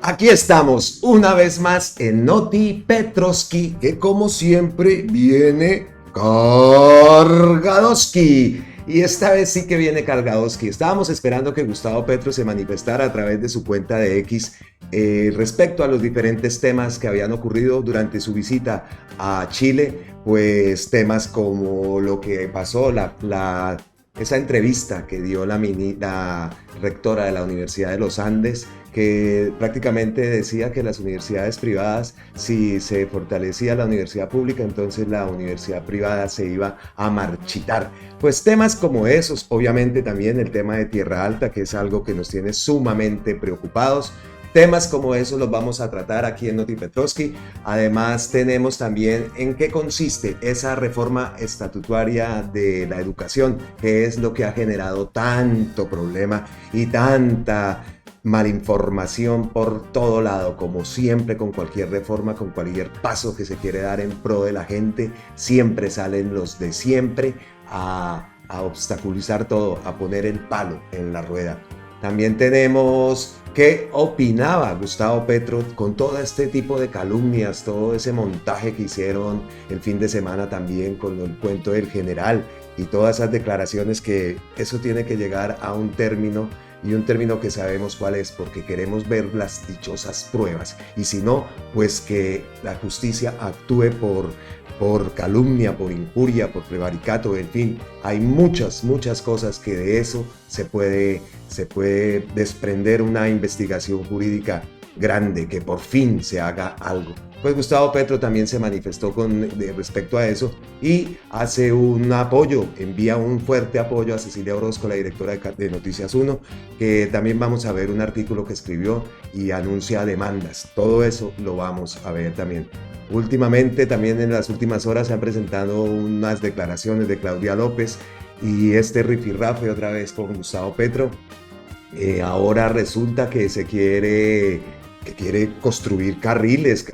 Aquí estamos una vez más en Noti Petrovsky, que como siempre viene cargadoski. Y esta vez sí que viene cargadoski. Estábamos esperando que Gustavo Petro se manifestara a través de su cuenta de X respecto a los diferentes temas que habían ocurrido durante su visita a Chile, pues temas como lo que pasó, esa entrevista que dio la rectora de la Universidad de los Andes, que prácticamente decía que las universidades privadas, si se fortalecía la universidad pública, entonces la universidad privada se iba a marchitar. Pues temas como esos, obviamente también el tema de Tierra Alta, que es algo que nos tiene sumamente preocupados. Temas como esos los vamos a tratar aquí en Noti Petrovsky. Además tenemos también en qué consiste esa reforma estatutaria de la educación, que es lo que ha generado tanto problema y tanta malinformación por todo lado. Como siempre, con cualquier reforma, con cualquier paso que se quiere dar en pro de la gente, siempre salen los de siempre a obstaculizar todo, a poner el palo en la rueda. También tenemos qué opinaba Gustavo Petro con todo este tipo de calumnias, todo ese montaje que hicieron el fin de semana también con el cuento del general y todas esas declaraciones, que eso tiene que llegar a un término, y un término que sabemos cuál es, porque queremos ver las dichosas pruebas, y si no, pues que la justicia actúe por calumnia, por injuria, por prevaricato, en fin, hay muchas cosas que de eso se puede desprender una investigación jurídica grande, que por fin se haga algo. Pues Gustavo Petro también se manifestó respecto a eso y hace un apoyo, envía un fuerte apoyo a Cecilia Orozco, la directora de Noticias 1, que también vamos a ver un artículo que escribió y anuncia demandas. Todo eso lo vamos a ver también. Últimamente, también en las últimas horas, se han presentado unas declaraciones de Claudia López y este rifirrafe otra vez con Gustavo Petro. Ahora resulta que quiere construir carriles,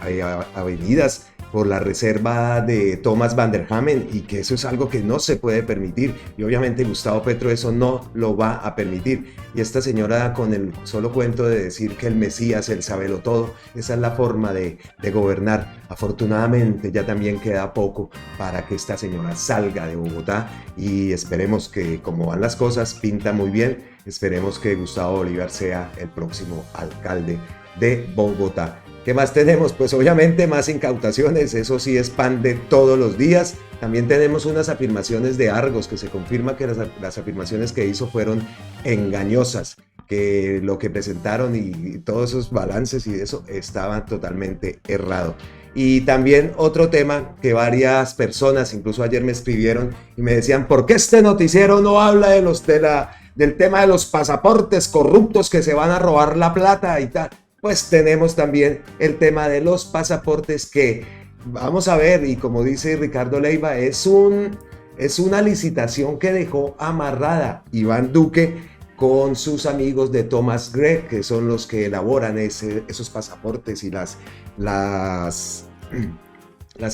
avenidas por la reserva de Thomas van der Hamen, y que eso es algo que no se puede permitir, y obviamente Gustavo Petro eso no lo va a permitir. Y esta señora, con el solo cuento de decir que el Mesías, el sabelotodo, esa es la forma de gobernar. Afortunadamente ya también queda poco para que esta señora salga de Bogotá, y esperemos que, como van las cosas, pinta muy bien. Esperemos que Gustavo Bolívar sea el próximo alcalde de Bogotá. ¿Qué más tenemos? Pues obviamente más incautaciones, eso sí es pan de todos los días. También tenemos unas afirmaciones de Argos, que se confirma que las afirmaciones que hizo fueron engañosas, que lo que presentaron y todos esos balances y eso estaban totalmente errado. Y también otro tema que varias personas, incluso ayer me escribieron y me decían: ¿por qué este noticiero no habla del tema de los pasaportes corruptos que se van a robar la plata y tal? Pues tenemos también el tema de los pasaportes, que vamos a ver, y como dice Ricardo Leiva, es una licitación que dejó amarrada Iván Duque con sus amigos de Thomas Gregg, que son los que elaboran esos pasaportes y las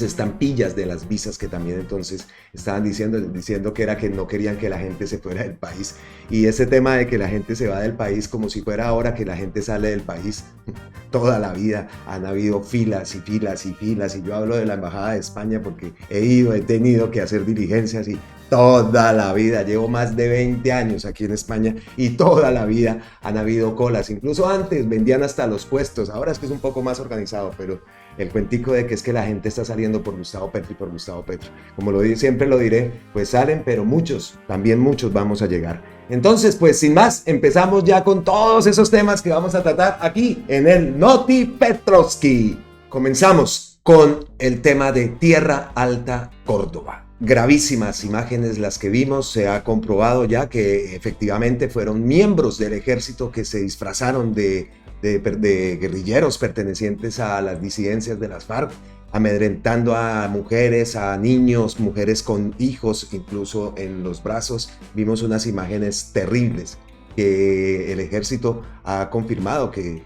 estampillas de las visas, que también entonces estaban diciendo que era que no querían que la gente se fuera del país. Y ese tema de que la gente se va del país como si fuera ahora que la gente sale del país, toda la vida han habido filas y filas y filas, y yo hablo de la Embajada de España porque he tenido que hacer diligencias, y toda la vida, llevo más de 20 años aquí en España, y toda la vida han habido colas. Incluso antes vendían hasta los puestos, ahora es que es un poco más organizado, pero el cuentico de que es que la gente está saliendo por Gustavo Petro y por Gustavo Petro, como siempre lo diré, pues salen, pero muchos vamos a llegar. Entonces, pues sin más, empezamos ya con todos esos temas que vamos a tratar aquí en el Noti Petrovsky. Comenzamos con el tema de Tierra Alta, Córdoba. Gravísimas imágenes las que vimos. Se ha comprobado ya que efectivamente fueron miembros del ejército que se disfrazaron de guerrilleros pertenecientes a las disidencias de las FARC, amedrentando a mujeres, a niños, mujeres con hijos incluso en los brazos. Vimos unas imágenes terribles que el ejército ha confirmado que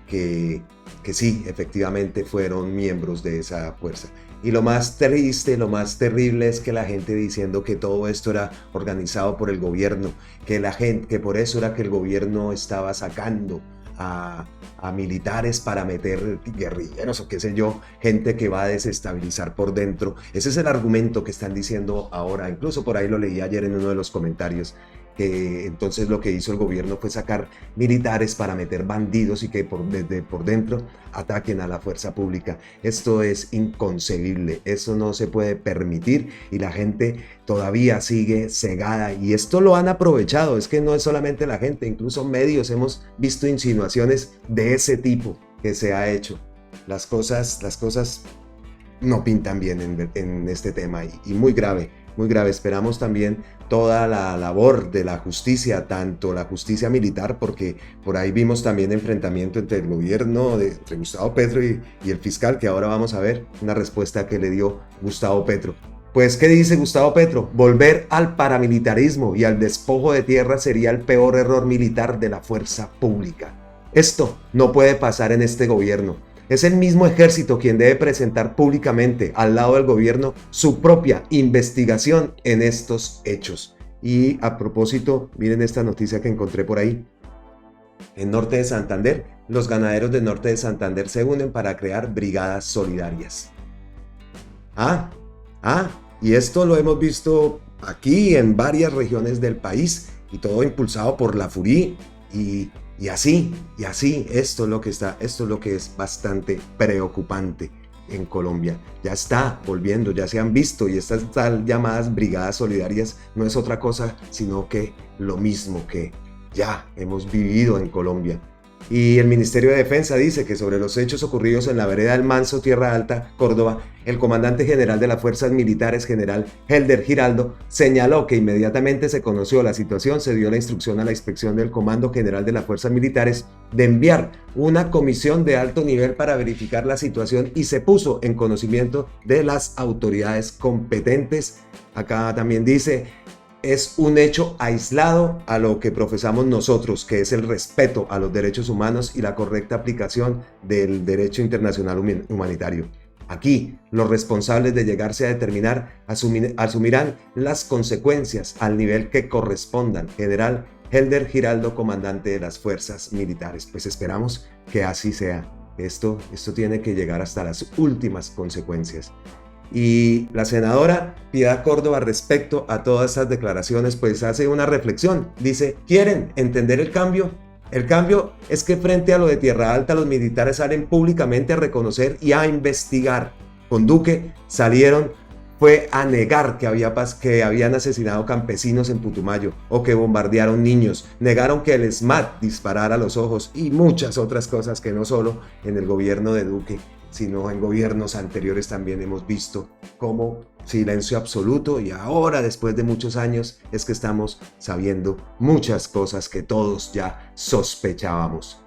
sí, efectivamente fueron miembros de esa fuerza. Y lo más triste, lo más terrible es que la gente diciendo que todo esto era organizado por el gobierno, que por eso era que el gobierno estaba sacando a militares para meter guerrilleros o qué sé yo, gente que va a desestabilizar por dentro. Ese es el argumento que están diciendo ahora, incluso por ahí lo leí ayer en uno de los comentarios, que entonces lo que hizo el gobierno fue sacar militares para meter bandidos y que desde por dentro ataquen a la fuerza pública. Esto es inconcebible, eso no se puede permitir y la gente todavía sigue cegada y esto lo han aprovechado. Es que no es solamente la gente, incluso medios hemos visto insinuaciones de ese tipo que se ha hecho. Las cosas no pintan bien en este tema y muy grave, muy grave. Esperamos también toda la labor de la justicia, tanto la justicia militar, porque por ahí vimos también enfrentamiento entre el gobierno entre Gustavo Petro y el fiscal, que ahora vamos a ver una respuesta que le dio Gustavo Petro. Pues, ¿qué dice Gustavo Petro? Volver al paramilitarismo y al despojo de tierra sería el peor error militar de la fuerza pública. Esto no puede pasar en este gobierno. Es el mismo ejército quien debe presentar públicamente al lado del gobierno su propia investigación en estos hechos. Y a propósito, miren esta noticia que encontré por ahí. En Norte de Santander, los ganaderos de Norte de Santander se unen para crear brigadas solidarias. Y esto lo hemos visto aquí en varias regiones del país y todo impulsado por la FURI y así, esto es lo que es bastante preocupante en Colombia. Ya está volviendo, ya se han visto y estas tal llamadas brigadas solidarias no es otra cosa sino que lo mismo que ya hemos vivido en Colombia. Y el Ministerio de Defensa dice que sobre los hechos ocurridos en la vereda del Manso, Tierra Alta, Córdoba, el comandante general de las Fuerzas Militares, general Helder Giraldo, señaló que inmediatamente se conoció la situación, se dio la instrucción a la inspección del Comando General de las Fuerzas Militares de enviar una comisión de alto nivel para verificar la situación y se puso en conocimiento de las autoridades competentes. Acá también dice: es un hecho aislado a lo que profesamos nosotros, que es el respeto a los derechos humanos y la correcta aplicación del derecho internacional humanitario. Aquí, los responsables de llegarse a determinar asumirán las consecuencias al nivel que correspondan. General Helder Giraldo, comandante de las Fuerzas Militares. Pues esperamos que así sea. Esto tiene que llegar hasta las últimas consecuencias. Y la senadora Piedad Córdoba, respecto a todas estas declaraciones, pues hace una reflexión. Dice: ¿quieren entender el cambio? El cambio es que frente a lo de Tierra Alta, los militares salen públicamente a reconocer y a investigar. Con Duque fue a negar que habían asesinado campesinos en Putumayo o que bombardearon niños. Negaron que el SMAT disparara a los ojos y muchas otras cosas que no solo en el gobierno de Duque, sino en gobiernos anteriores también hemos visto como silencio absoluto, y ahora después de muchos años es que estamos sabiendo muchas cosas que todos ya sospechábamos.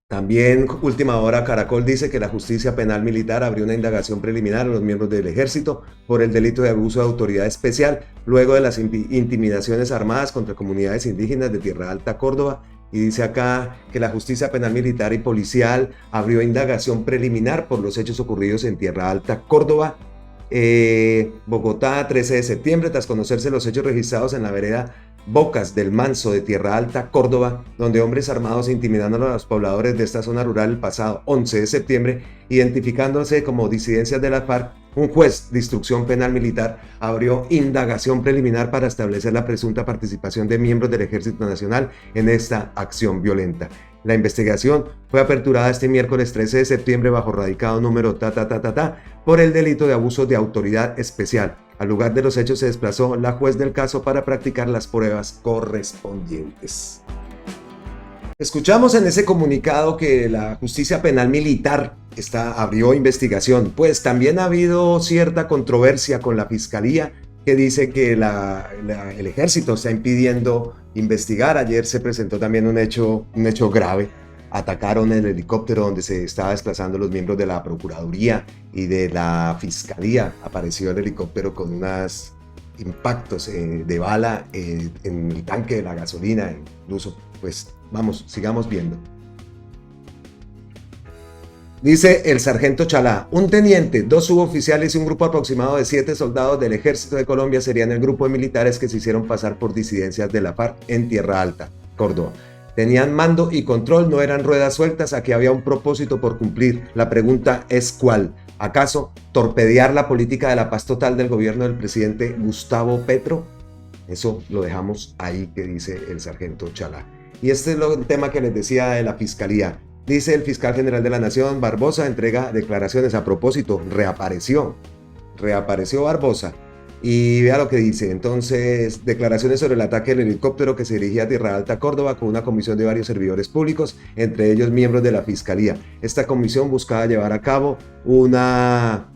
También, última hora, Caracol dice que la Justicia Penal Militar abrió una indagación preliminar a los miembros del Ejército por el delito de abuso de autoridad especial luego de las intimidaciones armadas contra comunidades indígenas de Tierra Alta, Córdoba. Y dice acá que la Justicia Penal Militar y Policial abrió indagación preliminar por los hechos ocurridos en Tierra Alta, Córdoba, Bogotá, 13 de septiembre, tras conocerse los hechos registrados en la vereda Bocas del Manso de Tierra Alta, Córdoba, donde hombres armados intimidaron a los pobladores de esta zona rural el pasado 11 de septiembre, identificándose como disidencias de la FARC. Un juez de instrucción penal militar abrió indagación preliminar para establecer la presunta participación de miembros del Ejército Nacional en esta acción violenta. La investigación fue aperturada este miércoles 13 de septiembre bajo radicado número por el delito de abuso de autoridad especial. Al lugar de los hechos se desplazó la juez del caso para practicar las pruebas correspondientes. Escuchamos en ese comunicado que la Justicia Penal Militar abrió investigación, pues también ha habido cierta controversia con la Fiscalía, que dice que el Ejército está impidiendo investigar. Ayer se presentó también un hecho grave. Atacaron el helicóptero donde se estaban desplazando los miembros de la Procuraduría y de la Fiscalía. Apareció el helicóptero con unos impactos de bala en el tanque de la gasolina, incluso. Pues vamos, sigamos viendo. Dice el sargento Chalá: un teniente, 2 suboficiales y un grupo aproximado de 7 soldados del Ejército de Colombia serían el grupo de militares que se hicieron pasar por disidencias de la FARC en Tierra Alta, Córdoba. Tenían mando y control, no eran ruedas sueltas, aquí había un propósito por cumplir. La pregunta es ¿cuál? ¿Acaso torpedear la política de la paz total del gobierno del presidente Gustavo Petro? Eso lo dejamos ahí, que dice el sargento Chalá. Y este es el tema que les decía de la fiscalía. Dice el fiscal general de la Nación, Barbosa, entrega declaraciones. A propósito, reapareció Barbosa. Y vea lo que dice. Entonces, declaraciones sobre el ataque del helicóptero que se dirigía a Tierra Alta, Córdoba, con una comisión de varios servidores públicos, entre ellos miembros de la Fiscalía. Esta comisión buscaba llevar a cabo una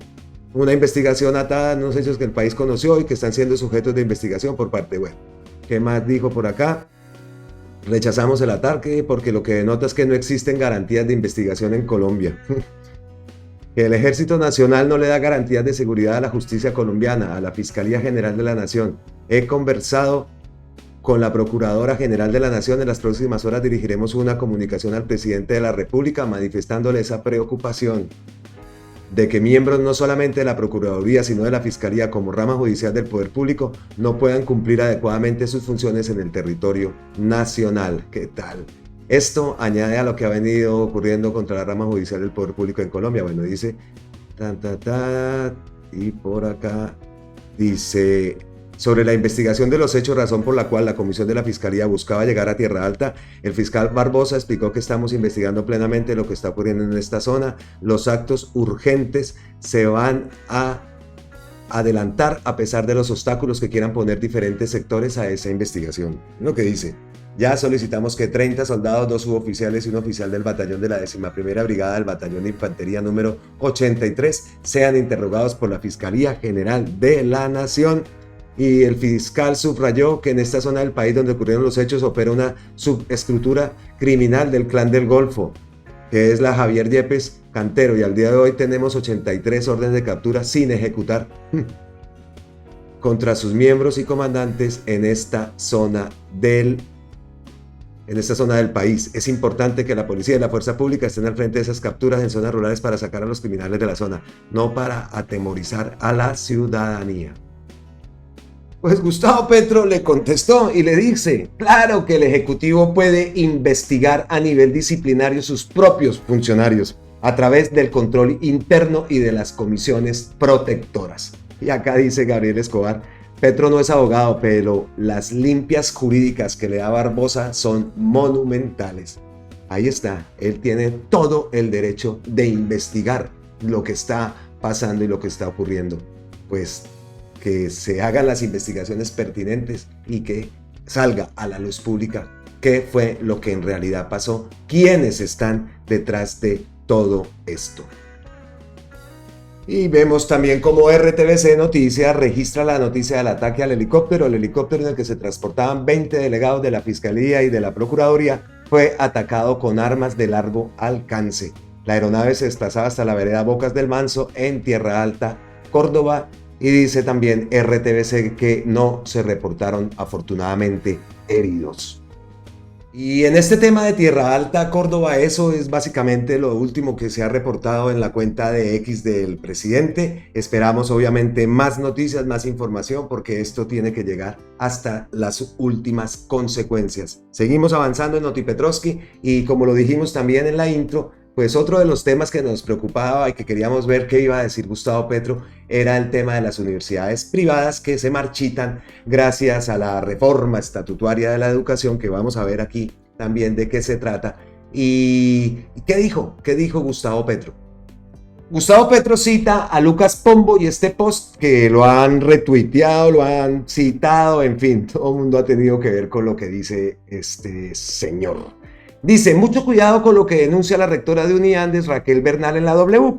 investigación atada a unos hechos que el país conoció y que están siendo sujetos de investigación por parte, bueno, ¿qué más dijo por acá? Rechazamos el ataque porque lo que denota es que no existen garantías de investigación en Colombia. Que el Ejército Nacional no le da garantías de seguridad a la justicia colombiana, a la Fiscalía General de la Nación. He conversado con la Procuradora General de la Nación. En las próximas horas dirigiremos una comunicación al presidente de la República manifestándole esa preocupación de que miembros no solamente de la Procuraduría, sino de la Fiscalía como rama judicial del Poder Público no puedan cumplir adecuadamente sus funciones en el territorio nacional. ¿Qué tal? Esto añade a lo que ha venido ocurriendo contra la rama judicial del Poder Público en Colombia. Bueno, dice, y por acá dice, sobre la investigación de los hechos, razón por la cual la comisión de la Fiscalía buscaba llegar a Tierra Alta, el fiscal Barbosa explicó que estamos investigando plenamente lo que está ocurriendo en esta zona. Los actos urgentes se van a adelantar a pesar de los obstáculos que quieran poner diferentes sectores a esa investigación. Lo que dice, ya solicitamos que 30 soldados, 2 suboficiales y un oficial del batallón de la 11ª Brigada del Batallón de Infantería número 83 sean interrogados por la Fiscalía General de la Nación. Y el fiscal subrayó que en esta zona del país donde ocurrieron los hechos opera una subestructura criminal del Clan del Golfo, que es la Javier Yepes Cantero, y al día de hoy tenemos 83 órdenes de captura sin ejecutar contra sus miembros y comandantes en esta zona del país. Es importante que la policía y la fuerza pública estén al frente de esas capturas en zonas rurales para sacar a los criminales de la zona, no para atemorizar a la ciudadanía. Pues Gustavo Petro le contestó y le dice, claro que el Ejecutivo puede investigar a nivel disciplinario sus propios funcionarios a través del control interno y de las comisiones protectoras. Y acá dice Gabriel Escobar, Petro no es abogado, pero las limpias jurídicas que le da Barbosa son monumentales. Ahí está, él tiene todo el derecho de investigar lo que está pasando y lo que está ocurriendo. Pues que se hagan las investigaciones pertinentes y que salga a la luz pública qué fue lo que en realidad pasó, quiénes están detrás de todo esto. Y vemos también cómo RTVC Noticias registra la noticia del ataque al helicóptero. El helicóptero en el que se transportaban 20 delegados de la Fiscalía y de la Procuraduría fue atacado con armas de largo alcance. La aeronave se desplazaba hasta la vereda Bocas del Manso en Tierra Alta, Córdoba. Y dice también RTVC que no se reportaron afortunadamente heridos. Y en este tema de Tierra Alta, Córdoba, eso es básicamente lo último que se ha reportado en la cuenta de X del presidente. Esperamos obviamente más noticias, más información, porque esto tiene que llegar hasta las últimas consecuencias. Seguimos avanzando en Notipetrovsky y como lo dijimos también en la intro, pues otro de los temas que nos preocupaba y que queríamos ver qué iba a decir Gustavo Petro era el tema de las universidades privadas que se marchitan gracias a la reforma estatutaria de la educación, que vamos a ver aquí también de qué se trata. ¿Y qué dijo? ¿Qué dijo Gustavo Petro? Gustavo Petro cita a Lucas Pombo y este post que lo han retuiteado, lo han citado, en fin, todo el mundo ha tenido que ver con lo que dice este señor. Dice, mucho cuidado con lo que denuncia la rectora de Uniandes, Raquel Bernal, en la W.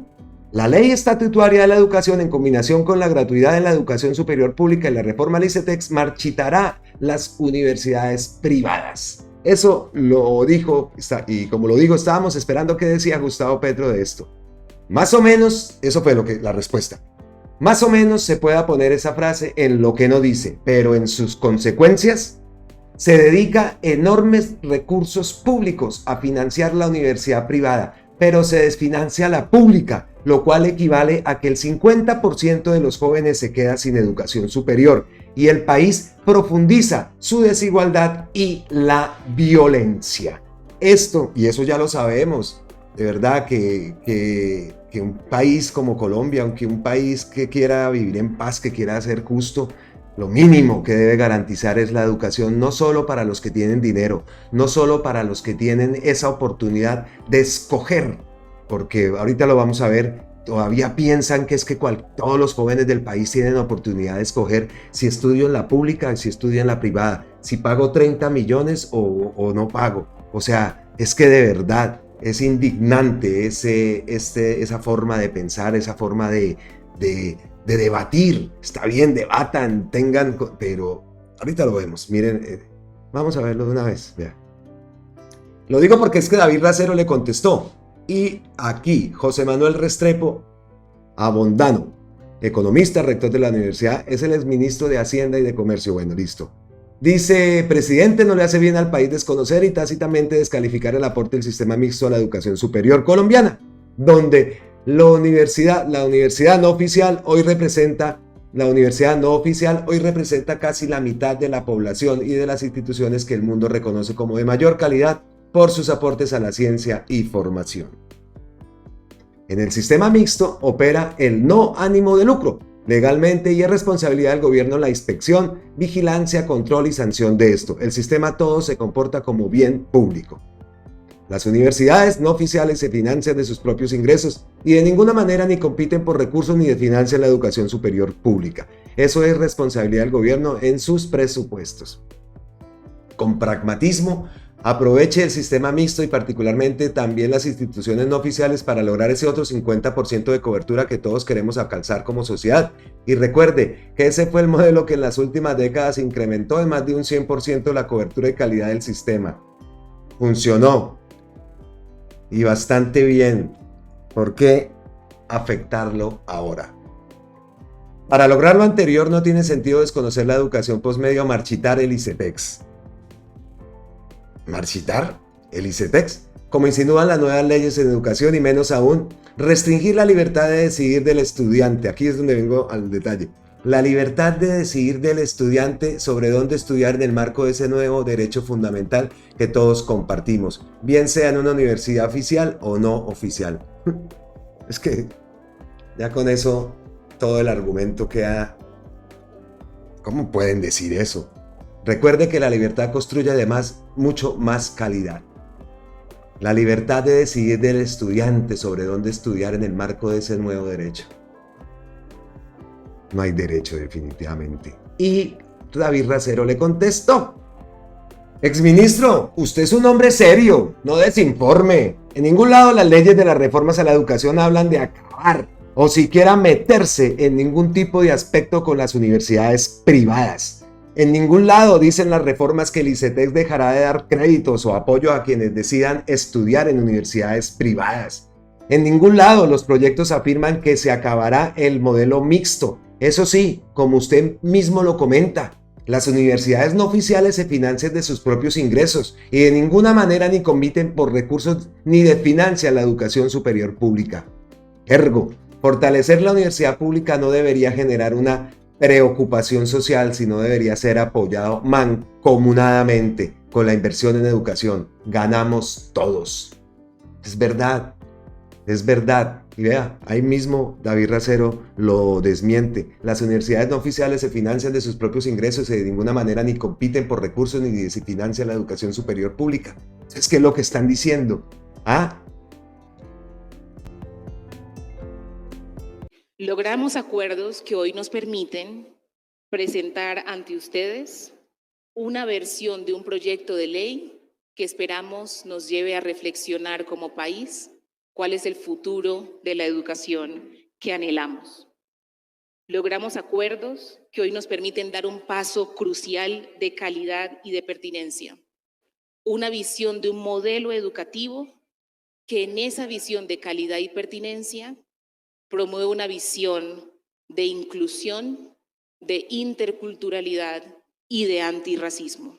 La ley estatutaria de la educación, en combinación con la gratuidad en la educación superior pública y la reforma al ICETEX, marchitará las universidades privadas. Eso lo dijo, y como lo digo, estábamos esperando qué decía Gustavo Petro de esto. Más o menos, eso fue la respuesta. Más o menos se puede poner esa frase en lo que no dice, pero en sus consecuencias se dedica enormes recursos públicos a financiar la universidad privada, pero se desfinancia la pública, lo cual equivale a que el 50% de los jóvenes se queda sin educación superior. y el país profundiza su desigualdad y la violencia. Esto, y eso ya lo sabemos, de verdad que un país como Colombia, aunque un país que quiera vivir en paz, que quiera ser justo, lo mínimo que debe garantizar es la educación, no solo para los que tienen dinero, no solo para los que tienen esa oportunidad de escoger, porque ahorita lo vamos a ver, todavía piensan que es que todos los jóvenes del país tienen oportunidad de escoger si estudio en la pública, si estudio en la privada, si pago 30 millones o no pago. O sea, es que de verdad es indignante esa forma de pensar, esa forma de debatir. Está bien, debatan, pero ahorita lo vemos. Miren, vamos a verlo de una vez. Vea. Lo digo porque es que David Racero le contestó. Y aquí, José Manuel Restrepo Abondano, economista, rector de la universidad, es el exministro de Hacienda y de Comercio. Bueno, listo. Dice, presidente, no le hace bien al país desconocer y tácitamente descalificar el aporte del sistema mixto a la educación superior colombiana, donde la universidad no oficial hoy representa casi la mitad de la población y de las instituciones que el mundo reconoce como de mayor calidad por sus aportes a la ciencia y formación. En el sistema mixto opera el no ánimo de lucro, legalmente, y es responsabilidad del gobierno la inspección, vigilancia, control y sanción de esto. El sistema todo se comporta como bien público. Las universidades no oficiales se financian de sus propios ingresos y de ninguna manera ni compiten por recursos ni financian la educación superior pública. Eso es responsabilidad del gobierno en sus presupuestos. Con pragmatismo, aproveche el sistema mixto y particularmente también las instituciones no oficiales para lograr ese otro 50% de cobertura que todos queremos alcanzar como sociedad. Y recuerde que ese fue el modelo que en las últimas décadas incrementó en más de un 100% la cobertura y calidad del sistema. Funcionó. Y bastante bien. ¿Por qué afectarlo ahora? Para lograr lo anterior no tiene sentido desconocer la educación postmedia o marchitar el ICETEX. ¿Marchitar el ICETEX? Como insinúan las nuevas leyes en educación y menos aún, restringir la libertad de decidir del estudiante. Aquí es donde vengo al detalle. La libertad de decidir del estudiante sobre dónde estudiar en el marco de ese nuevo derecho fundamental que todos compartimos, bien sea en una universidad oficial o no oficial. Es que ya con eso todo el argumento queda... ¿Cómo pueden decir eso? Recuerde que la libertad construye además mucho más calidad. La libertad de decidir del estudiante sobre dónde estudiar en el marco de ese nuevo derecho. No hay derecho definitivamente. Y David Racero le contestó. Exministro, usted es un hombre serio, no desinforme. En ningún lado las leyes de las reformas a la educación hablan de acabar o siquiera meterse en ningún tipo de aspecto con las universidades privadas. En ningún lado dicen las reformas que el ICETEX dejará de dar créditos o apoyo a quienes decidan estudiar en universidades privadas. En ningún lado los proyectos afirman que se acabará el modelo mixto. Eso sí, como usted mismo lo comenta, las universidades no oficiales se financian de sus propios ingresos y de ninguna manera ni compiten por recursos ni financian la educación superior pública. Ergo, fortalecer la universidad pública no debería generar una preocupación social, sino debería ser apoyado mancomunadamente con la inversión en educación. Ganamos todos. Es verdad, es verdad. Y vea, ahí mismo David Racero lo desmiente. Las universidades no oficiales se financian de sus propios ingresos y de ninguna manera ni compiten por recursos ni se financia la educación superior pública. Es que es lo que están diciendo. Logramos acuerdos que hoy nos permiten presentar ante ustedes una versión de un proyecto de ley que esperamos nos lleve a reflexionar como país cuál es el futuro de la educación que anhelamos. Logramos acuerdos que hoy nos permiten dar un paso crucial de calidad y de pertinencia. Una visión de un modelo educativo que en esa visión de calidad y pertinencia promueve una visión de inclusión, de interculturalidad y de antirracismo.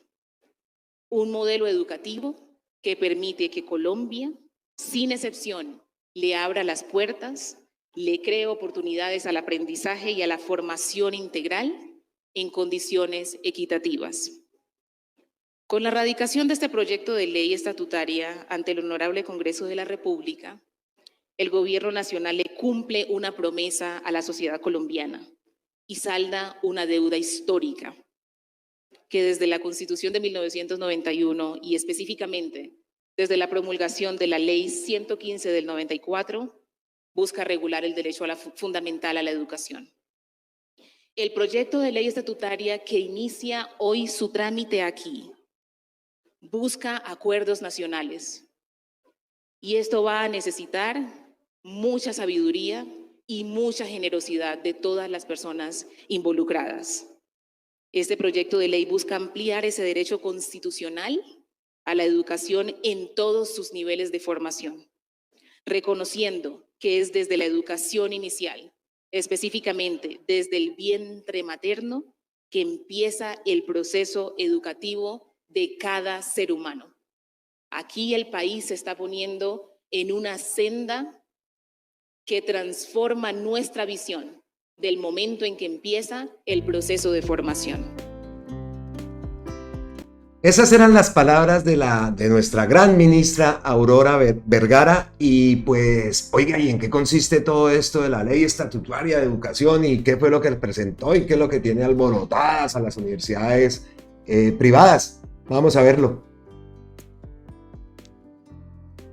Un modelo educativo que permite que Colombia, sin excepción, le abra las puertas, le cree oportunidades al aprendizaje y a la formación integral en condiciones equitativas. Con la radicación de este proyecto de ley estatutaria ante el Honorable Congreso de la República, el Gobierno Nacional le cumple una promesa a la sociedad colombiana y salda una deuda histórica que desde la Constitución de 1991 y específicamente desde la promulgación de la Ley 115 del 94, busca regular el derecho fundamental a la educación. El proyecto de ley estatutaria que inicia hoy su trámite aquí busca acuerdos nacionales y esto va a necesitar mucha sabiduría y mucha generosidad de todas las personas involucradas. Este proyecto de ley busca ampliar ese derecho constitucional a la educación en todos sus niveles de formación, reconociendo que es desde la educación inicial, específicamente desde el vientre materno, que empieza el proceso educativo de cada ser humano. Aquí el país se está poniendo en una senda que transforma nuestra visión del momento en que empieza el proceso de formación. Esas eran las palabras de nuestra gran ministra Aurora Vergara. Y pues, oiga, ¿y en qué consiste todo esto de la ley estatutaria de educación? ¿Y qué fue lo que presentó? ¿Y qué es lo que tiene alborotadas a las universidades privadas? Vamos a verlo.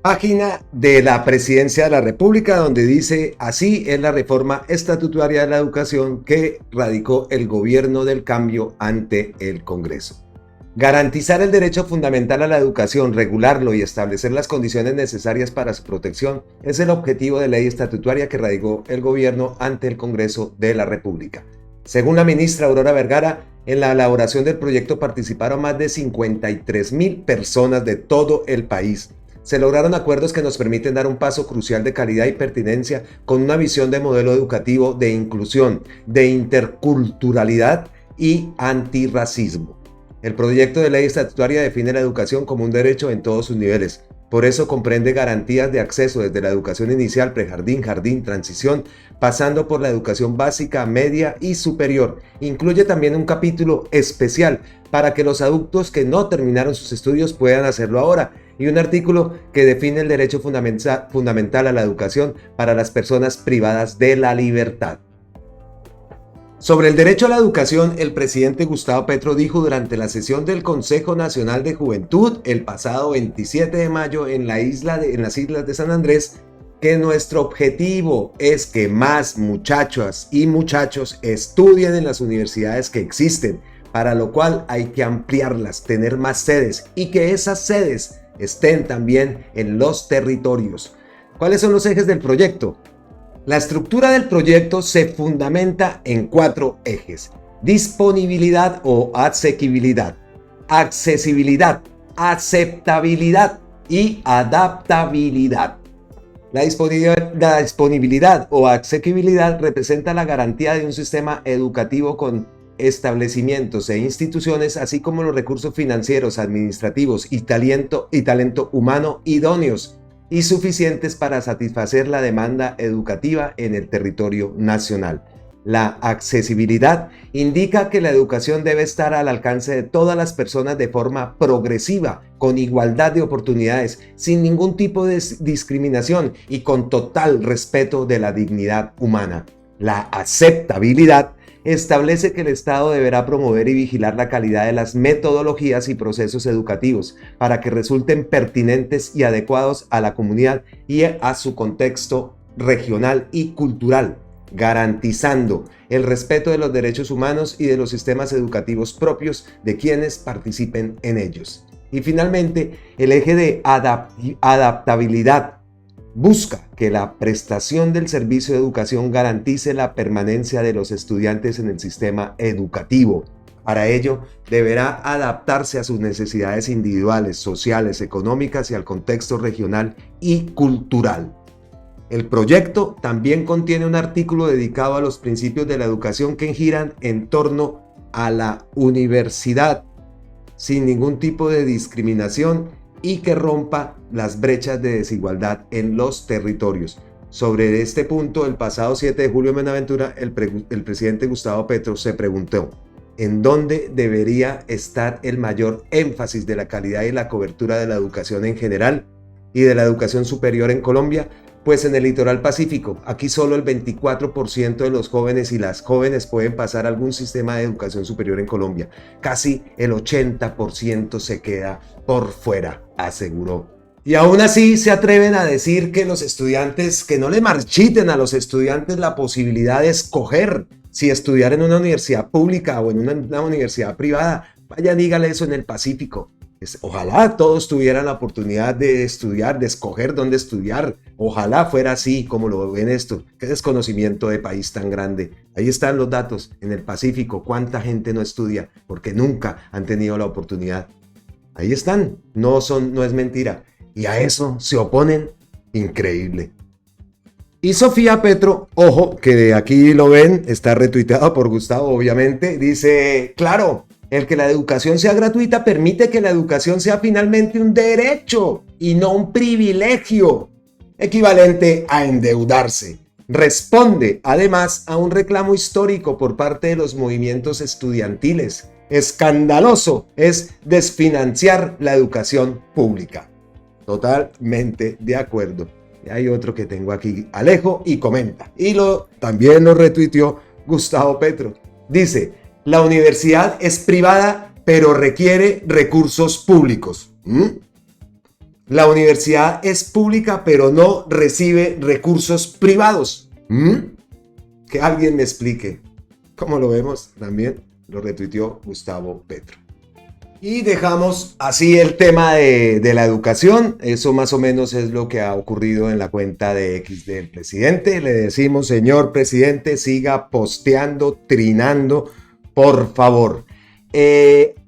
Página de la Presidencia de la República, donde dice: así es la reforma estatutaria de la educación que radicó el gobierno del cambio ante el Congreso. Garantizar el derecho fundamental a la educación, regularlo y establecer las condiciones necesarias para su protección es el objetivo de ley estatutaria que radicó el gobierno ante el Congreso de la República. Según la ministra Aurora Vergara, en la elaboración del proyecto participaron más de 53,000 personas de todo el país. Se lograron acuerdos que nos permiten dar un paso crucial de calidad y pertinencia con una visión de modelo educativo de inclusión, de interculturalidad y antirracismo. El proyecto de ley estatutaria define la educación como un derecho en todos sus niveles. Por eso comprende garantías de acceso desde la educación inicial, prejardín, jardín, transición, pasando por la educación básica, media y superior. Incluye también un capítulo especial para que los adultos que no terminaron sus estudios puedan hacerlo ahora, y un artículo que define el derecho fundamental a la educación para las personas privadas de la libertad. Sobre el derecho a la educación, el presidente Gustavo Petro dijo durante la sesión del Consejo Nacional de Juventud el pasado 27 de mayo en las islas de San Andrés que nuestro objetivo es que más muchachas y muchachos estudien en las universidades que existen, para lo cual hay que ampliarlas, tener más sedes y que esas sedes estén también en los territorios. ¿Cuáles son los ejes del proyecto? La estructura del proyecto se fundamenta en 4 ejes: disponibilidad o asequibilidad, accesibilidad, aceptabilidad y adaptabilidad. La disponibilidad o asequibilidad representa la garantía de un sistema educativo con establecimientos e instituciones, así como los recursos financieros, administrativos y talento humano idóneos y suficientes para satisfacer la demanda educativa en el territorio nacional. La accesibilidad indica que la educación debe estar al alcance de todas las personas de forma progresiva, con igualdad de oportunidades, sin ningún tipo de discriminación y con total respeto de la dignidad humana. La aceptabilidad establece que el Estado deberá promover y vigilar la calidad de las metodologías y procesos educativos para que resulten pertinentes y adecuados a la comunidad y a su contexto regional y cultural, garantizando el respeto de los derechos humanos y de los sistemas educativos propios de quienes participen en ellos. Y finalmente, el eje de adaptabilidad busca que la prestación del servicio de educación garantice la permanencia de los estudiantes en el sistema educativo. Para ello, deberá adaptarse a sus necesidades individuales, sociales, económicas y al contexto regional y cultural. El proyecto también contiene un artículo dedicado a los principios de la educación que giran en torno a la universidad, sin ningún tipo de discriminación y que rompa las brechas de desigualdad en los territorios. Sobre este punto, el pasado 7 de julio en Buenaventura, el presidente Gustavo Petro se preguntó: en dónde debería estar el mayor énfasis de la calidad y la cobertura de la educación en general y de la educación superior en Colombia, pues en el litoral pacífico. Aquí solo el 24% de los jóvenes y las jóvenes pueden pasar a algún sistema de educación superior en Colombia. Casi el 80% se queda por fuera, aseguró. Y aún así se atreven a decir que los estudiantes, que no le marchiten a los estudiantes la posibilidad de escoger si estudiar en una universidad pública o en una universidad privada. Vaya, dígale eso en el Pacífico. Ojalá todos tuvieran la oportunidad de estudiar, de escoger dónde estudiar. Ojalá fuera así como lo ven esto. Qué desconocimiento de país tan grande. Ahí están los datos en el Pacífico. ¿Cuánta gente no estudia? Porque nunca han tenido la oportunidad. Ahí están. No es mentira. Y a eso se oponen. Increíble. Y Sofía Petro, ojo, que de aquí lo ven, está retuiteado por Gustavo, obviamente, dice, claro, el que la educación sea gratuita permite que la educación sea finalmente un derecho y no un privilegio, equivalente a endeudarse. Responde, además, a un reclamo histórico por parte de los movimientos estudiantiles. Escandaloso es desfinanciar la educación pública. Totalmente de acuerdo. Y hay otro que tengo aquí, Alejo, y comenta. Y también lo retuiteó Gustavo Petro. Dice, la universidad es privada, pero requiere recursos públicos. La universidad es pública, pero no recibe recursos privados. Que alguien me explique. ¿Cómo lo vemos? También lo retuiteó Gustavo Petro. Y dejamos así el tema de la educación. Eso más o menos es lo que ha ocurrido en la cuenta de X del presidente. Le decimos, señor presidente, siga posteando, trinando, por favor.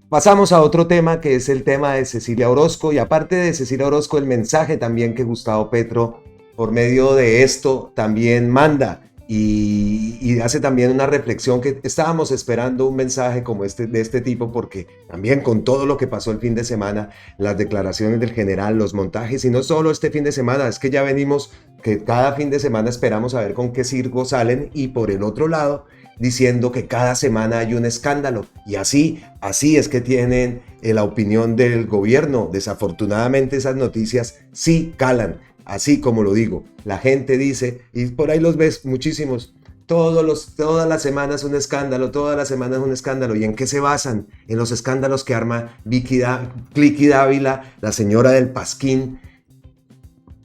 Pasamos a otro tema, que es el tema de Cecilia Orozco. Y aparte de Cecilia Orozco, el mensaje también que Gustavo Petro, por medio de esto, también manda. Y hace también una reflexión que estábamos esperando un mensaje como de este tipo, porque también con todo lo que pasó el fin de semana, las declaraciones del general, los montajes, y no solo este fin de semana, es que ya venimos, que cada fin de semana esperamos a ver con qué circo salen, y por el otro lado, diciendo que cada semana hay un escándalo, y así es que tienen la opinión del gobierno. Desafortunadamente esas noticias sí calan. Así como lo digo, la gente dice, y por ahí los ves muchísimos, todas las semanas un escándalo, todas las semanas un escándalo. ¿Y en qué se basan? En los escándalos que arma Cliqui Dávila, la señora del Pasquín.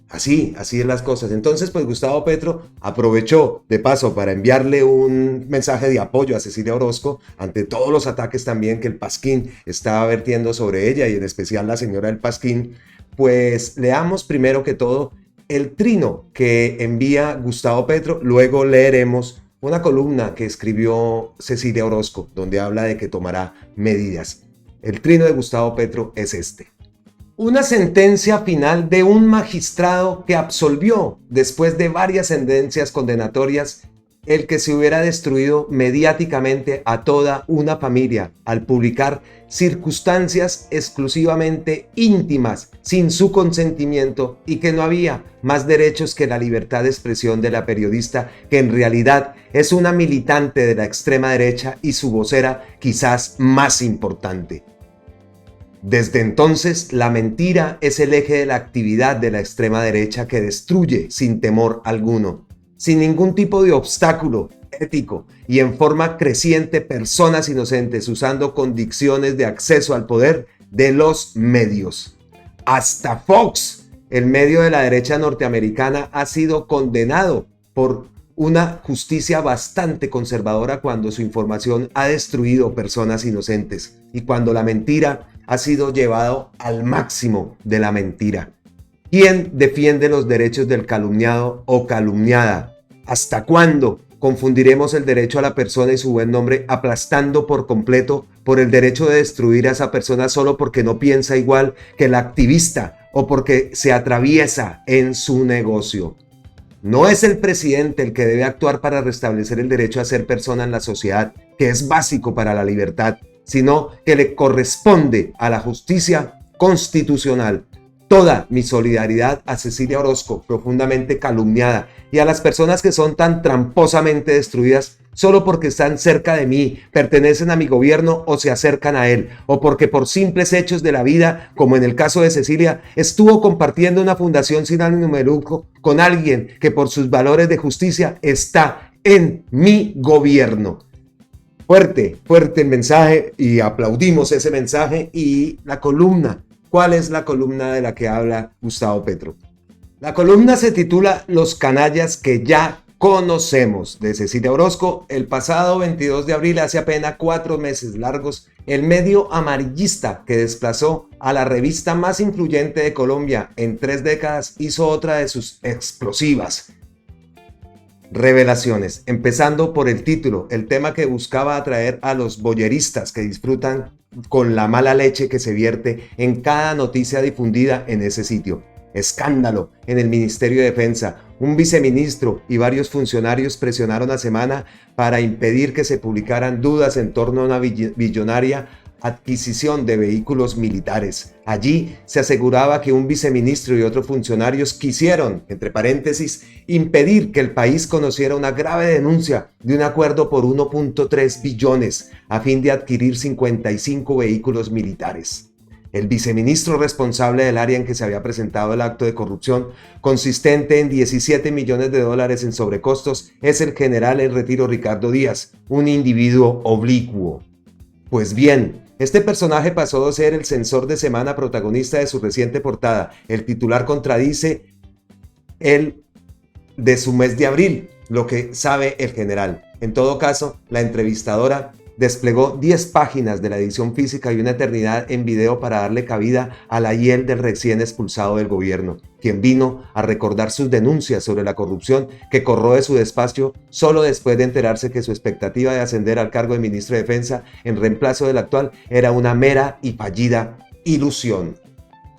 Así es las cosas. Entonces, pues Gustavo Petro aprovechó de paso para enviarle un mensaje de apoyo a Cecilia Orozco ante todos los ataques también que el Pasquín estaba vertiendo sobre ella, y en especial la señora del Pasquín. Pues leamos primero que todo el trino que envía Gustavo Petro, luego leeremos una columna que escribió Cecilia Orozco, donde habla de que tomará medidas. El trino de Gustavo Petro es este. Una sentencia final de un magistrado que absolvió, después de varias sentencias condenatorias, el que se hubiera destruido mediáticamente a toda una familia al publicar circunstancias exclusivamente íntimas sin su consentimiento, y que no había más derechos que la libertad de expresión de la periodista, que en realidad es una militante de la extrema derecha y su vocera quizás más importante. Desde entonces, la mentira es el eje de la actividad de la extrema derecha, que destruye sin temor alguno, sin ningún tipo de obstáculo ético, y en forma creciente personas inocentes, usando condiciones de acceso al poder de los medios. Hasta Fox, el medio de la derecha norteamericana, ha sido condenado por una justicia bastante conservadora cuando su información ha destruido personas inocentes y cuando la mentira ha sido llevado al máximo de la mentira. ¿Quién defiende los derechos del calumniado o calumniada? ¿Hasta cuándo confundiremos el derecho a la persona y su buen nombre, aplastando por completo por el derecho de destruir a esa persona solo porque no piensa igual que el activista o porque se atraviesa en su negocio? No es el presidente el que debe actuar para restablecer el derecho a ser persona en la sociedad, que es básico para la libertad, sino que le corresponde a la justicia constitucional. Toda mi solidaridad a Cecilia Orozco, profundamente calumniada, y a las personas que son tan tramposamente destruidas solo porque están cerca de mí, pertenecen a mi gobierno o se acercan a él, o porque por simples hechos de la vida, como en el caso de Cecilia, estuvo compartiendo una fundación sin ánimo de lucro con alguien que por sus valores de justicia está en mi gobierno. Fuerte, fuerte el mensaje y aplaudimos ese mensaje. Y la columna, ¿cuál es la columna de la que habla Gustavo Petro? La columna se titula Los canallas que ya conocemos, de Cecilia Orozco. El pasado 22 de abril, hace apenas 4 meses largos, el medio amarillista que desplazó a la revista más influyente de Colombia en 3 décadas hizo otra de sus explosivas revelaciones, empezando por el título, el tema que buscaba atraer a los boyeristas que disfrutan con la mala leche que se vierte en cada noticia difundida en ese sitio. Escándalo en el Ministerio de Defensa. Un viceministro y varios funcionarios presionaron a Semana para impedir que se publicaran dudas en torno a una billonaria adquisición de vehículos militares. Allí se aseguraba que un viceministro y otros funcionarios quisieron, entre paréntesis, impedir que el país conociera una grave denuncia de un acuerdo por 1.3 billones a fin de adquirir 55 vehículos militares. El viceministro responsable del área en que se había presentado el acto de corrupción, consistente en 17 millones de dólares en sobrecostos, es el general en retiro Ricardo Díaz, un individuo oblicuo. Pues bien, este personaje pasó de ser el censor de Semana protagonista de su reciente portada. El titular contradice el de su mes de abril, lo que sabe el general. En todo caso, la entrevistadora desplegó 10 páginas de la edición física y una eternidad en video para darle cabida a la hiel del recién expulsado del gobierno, quien vino a recordar sus denuncias sobre la corrupción que corroe su despacho solo después de enterarse que su expectativa de ascender al cargo de ministro de Defensa en reemplazo del actual era una mera y fallida ilusión.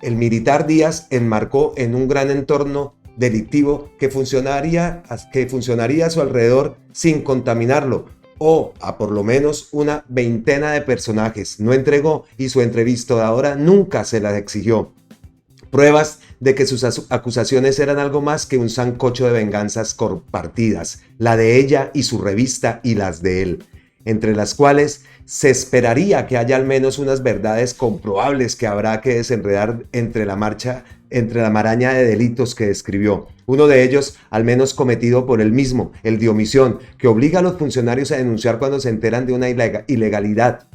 El militar Díaz enmarcó en un gran entorno delictivo que funcionaría a su alrededor sin contaminarlo, o a por lo menos una veintena de personajes. No entregó y su entrevistadora nunca se las exigió. Pruebas de que sus acusaciones eran algo más que un sancocho de venganzas compartidas, la de ella y su revista y las de él, entre las cuales se esperaría que haya al menos unas verdades comprobables que habrá que desenredar entre la maraña de delitos que describió. Uno de ellos, al menos cometido por él mismo, el de omisión, que obliga a los funcionarios a denunciar cuando se enteran de una ilegalidad.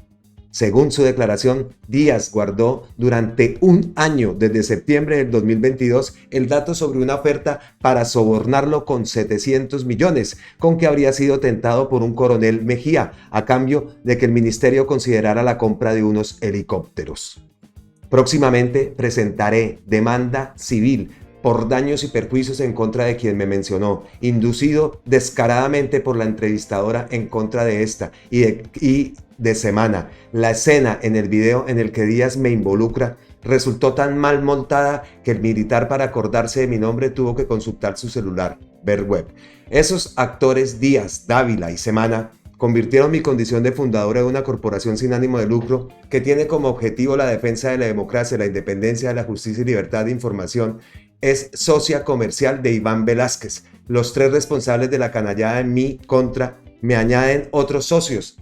Según su declaración, Díaz guardó durante un año, desde septiembre del 2022, el dato sobre una oferta para sobornarlo con 700 millones, con que habría sido tentado por un coronel Mejía, a cambio de que el ministerio considerara la compra de unos helicópteros. Próximamente presentaré demanda civil por daños y perjuicios en contra de quien me mencionó, inducido descaradamente por la entrevistadora en contra de esta y de Semana. La escena en el video en el que Díaz me involucra resultó tan mal montada que el militar, para acordarse de mi nombre, tuvo que consultar su celular, ver web. Esos actores Díaz, Dávila y Semana convirtieron mi condición de fundadora de una corporación sin ánimo de lucro que tiene como objetivo la defensa de la democracia, la independencia de la justicia y libertad de información. Es socia comercial de Iván Velázquez. Los 3 responsables de la canallada en mi contra me añaden otros socios.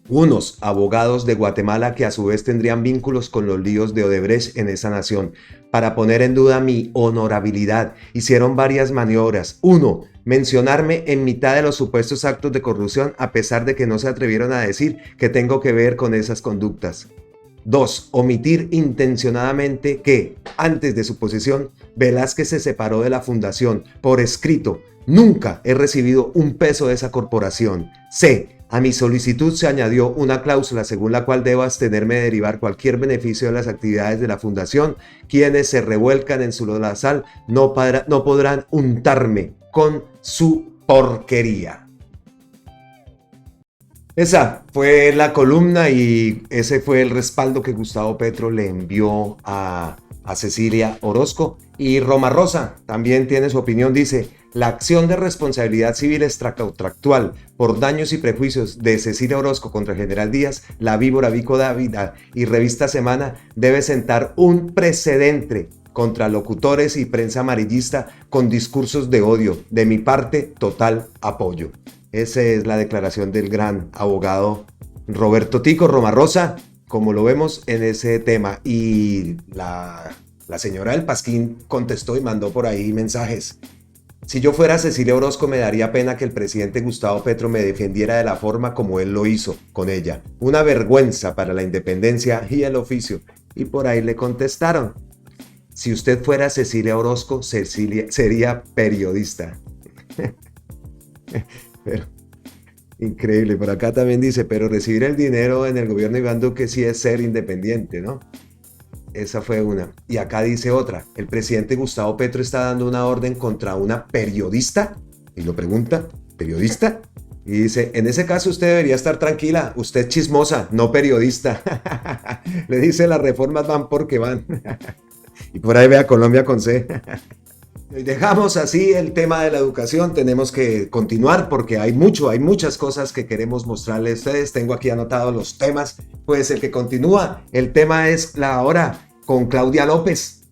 Unos abogados de Guatemala que a su vez tendrían vínculos con los líos de Odebrecht en esa nación. Para poner en duda mi honorabilidad, hicieron varias maniobras. 1. Mencionarme en mitad de los supuestos actos de corrupción, a pesar de que no se atrevieron a decir que tengo que ver con esas conductas. 2. Omitir intencionadamente que, antes de su posesión, Velázquez se separó de la fundación. Por escrito, nunca he recibido un peso de esa corporación. C. A mi solicitud se añadió una cláusula según la cual debo abstenerme de derivar cualquier beneficio de las actividades de la fundación. Quienes se revuelcan en su lodazal no podrán untarme con su porquería. Esa fue la columna y ese fue el respaldo que Gustavo Petro le envió a Cecilia Orozco. Y Roma Rosa también tiene su opinión, dice: la acción de responsabilidad civil extracontractual por daños y prejuicios de Cecilia Orozco contra el general Díaz, la víbora Vico Dávila y revista Semana debe sentar un precedente contra locutores y prensa amarillista con discursos de odio. De mi parte, total apoyo. Esa es la declaración del gran abogado Roberto Tico Romarosa, como lo vemos en ese tema. Y la señora del Pasquín contestó y mandó por ahí mensajes. Si yo fuera Cecilia Orozco, me daría pena que el presidente Gustavo Petro me defendiera de la forma como él lo hizo con ella. Una vergüenza para la independencia y el oficio. Y por ahí le contestaron. Si usted fuera Cecilia Orozco, Cecilia sería periodista. Pero, increíble. Por acá también dice, pero recibir el dinero en el gobierno de Iván Duque sí es ser independiente, ¿no? Esa fue una. Y acá dice otra. El presidente Gustavo Petro está dando una orden contra una periodista. Y lo pregunta, ¿periodista? Y dice, en ese caso usted debería estar tranquila. Usted chismosa, no periodista. Le dice, las reformas van porque van. Y por ahí ve a Colombia con C. Y dejamos así el tema de la educación. Tenemos que continuar porque hay muchas cosas que queremos mostrarles a ustedes. Tengo aquí anotados los temas. Pues el que continúa, el tema es la hora con Claudia López.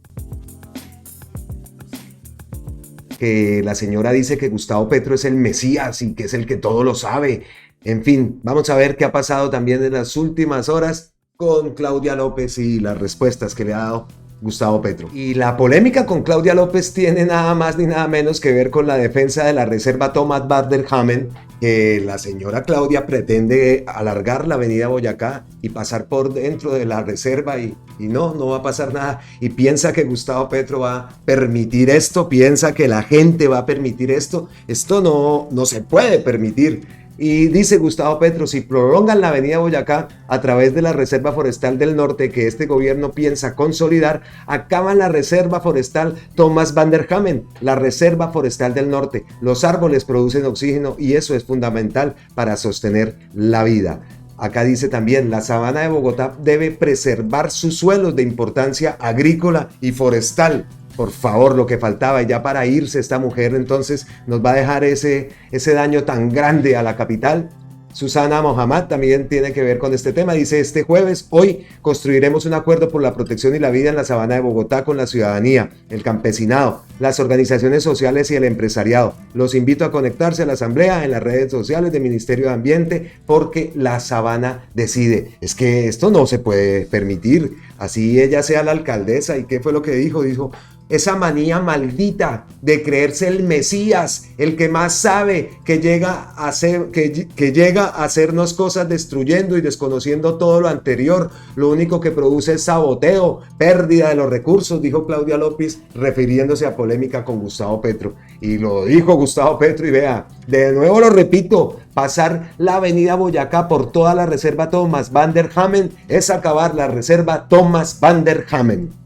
Que la señora dice que Gustavo Petro es el Mesías y que es el que todo lo sabe. En fin, vamos a ver qué ha pasado también en las últimas horas con Claudia López y las respuestas que le ha dado Gustavo Petro. Y la polémica con Claudia López tiene nada más ni nada menos que ver con la defensa de la reserva Thomas Bader-Hamen, que la señora Claudia pretende alargar la avenida Boyacá y pasar por dentro de la reserva y no va a pasar nada. Y piensa que Gustavo Petro va a permitir esto, piensa que la gente va a permitir esto. Esto no se puede permitir. Y dice Gustavo Petro, si prolongan la avenida Boyacá a través de la Reserva Forestal del Norte que este gobierno piensa consolidar, acaban la Reserva Forestal Thomas Bader-Hamen, la Reserva Forestal del Norte. Los árboles producen oxígeno y eso es fundamental para sostener la vida. Acá dice también, la sabana de Bogotá debe preservar sus suelos de importancia agrícola y forestal. Por favor, lo que faltaba. Y ya para irse esta mujer entonces nos va a dejar ese daño tan grande a la capital. Susana Mohammad también tiene que ver con este tema. Dice, este jueves, hoy, construiremos un acuerdo por la protección y la vida en la sabana de Bogotá con la ciudadanía, el campesinado, las organizaciones sociales y el empresariado. Los invito a conectarse a la asamblea en las redes sociales del Ministerio de Ambiente porque la sabana decide. Es que esto no se puede permitir. Así ella sea la alcaldesa. ¿Y qué fue lo que dijo? Dijo, esa manía maldita de creerse el Mesías, el que más sabe, que llega a hacernos cosas destruyendo y desconociendo todo lo anterior. Lo único que produce es saboteo, pérdida de los recursos, dijo Claudia López, refiriéndose a polémica con Gustavo Petro. Y lo dijo Gustavo Petro y vea, de nuevo lo repito, pasar la avenida Boyacá por toda la reserva Thomas Bader-Hamen es acabar la reserva Thomas Bader-Hamen.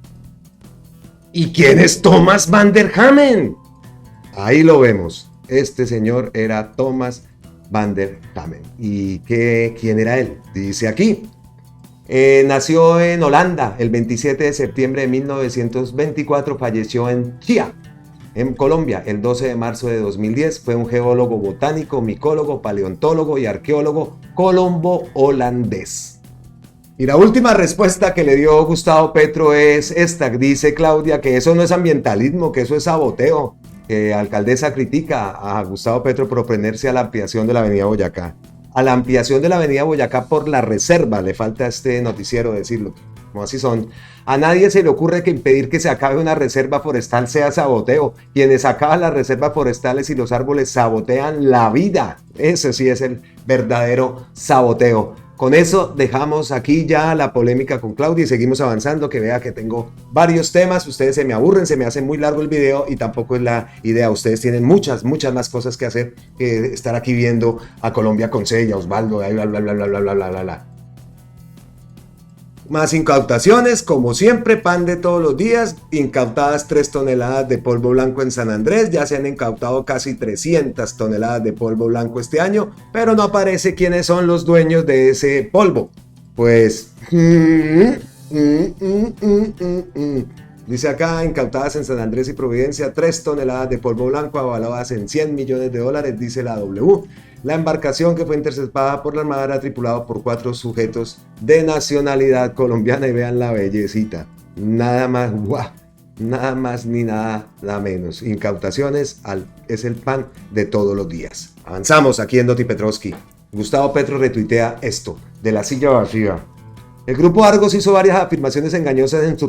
¿Y quién es Thomas Bader-Hamen? Ahí lo vemos. Este señor era Thomas Bader-Hamen. ¿Y quién era él? Dice aquí. Nació en Holanda el 27 de septiembre de 1924. Falleció en Chía, en Colombia, el 12 de marzo de 2010. Fue un geólogo botánico, micólogo, paleontólogo y arqueólogo colombo-holandés. Y la última respuesta que le dio Gustavo Petro es esta. Dice Claudia que eso no es ambientalismo, que eso es saboteo. La alcaldesa critica a Gustavo Petro por oponerse a la ampliación de la avenida Boyacá. A la ampliación de la avenida Boyacá por la reserva, le falta a este noticiero decirlo, como así son. A nadie se le ocurre que impedir que se acabe una reserva forestal sea saboteo. Quienes acaban las reservas forestales y los árboles sabotean la vida. Ese sí es el verdadero saboteo. Con eso dejamos aquí ya la polémica con Claudia y seguimos avanzando, que vea que tengo varios temas. Ustedes se me aburren, se me hace muy largo el video y tampoco es la idea. Ustedes tienen muchas más cosas que hacer que estar aquí viendo a Colombia con C y a Osvaldo, bla, bla, bla, bla, bla, bla, bla, bla. Más incautaciones, como siempre, pan de todos los días, incautadas 3 toneladas de polvo blanco en San Andrés, ya se han incautado casi 300 toneladas de polvo blanco este año, pero no aparece quiénes son los dueños de ese polvo. Pues, dice acá, incautadas en San Andrés y Providencia 3 toneladas de polvo blanco avaladas en $100 millones, dice la W. La embarcación que fue interceptada por la Armada era tripulada por 4 sujetos de nacionalidad colombiana y vean la bellecita. Nada más, ¡guau! nada más ni nada menos. Incautaciones es el pan de todos los días. Avanzamos aquí en Doti Petrovsky. Gustavo Petro retuitea esto, de la silla vacía. El Grupo Argos hizo varias afirmaciones engañosas en su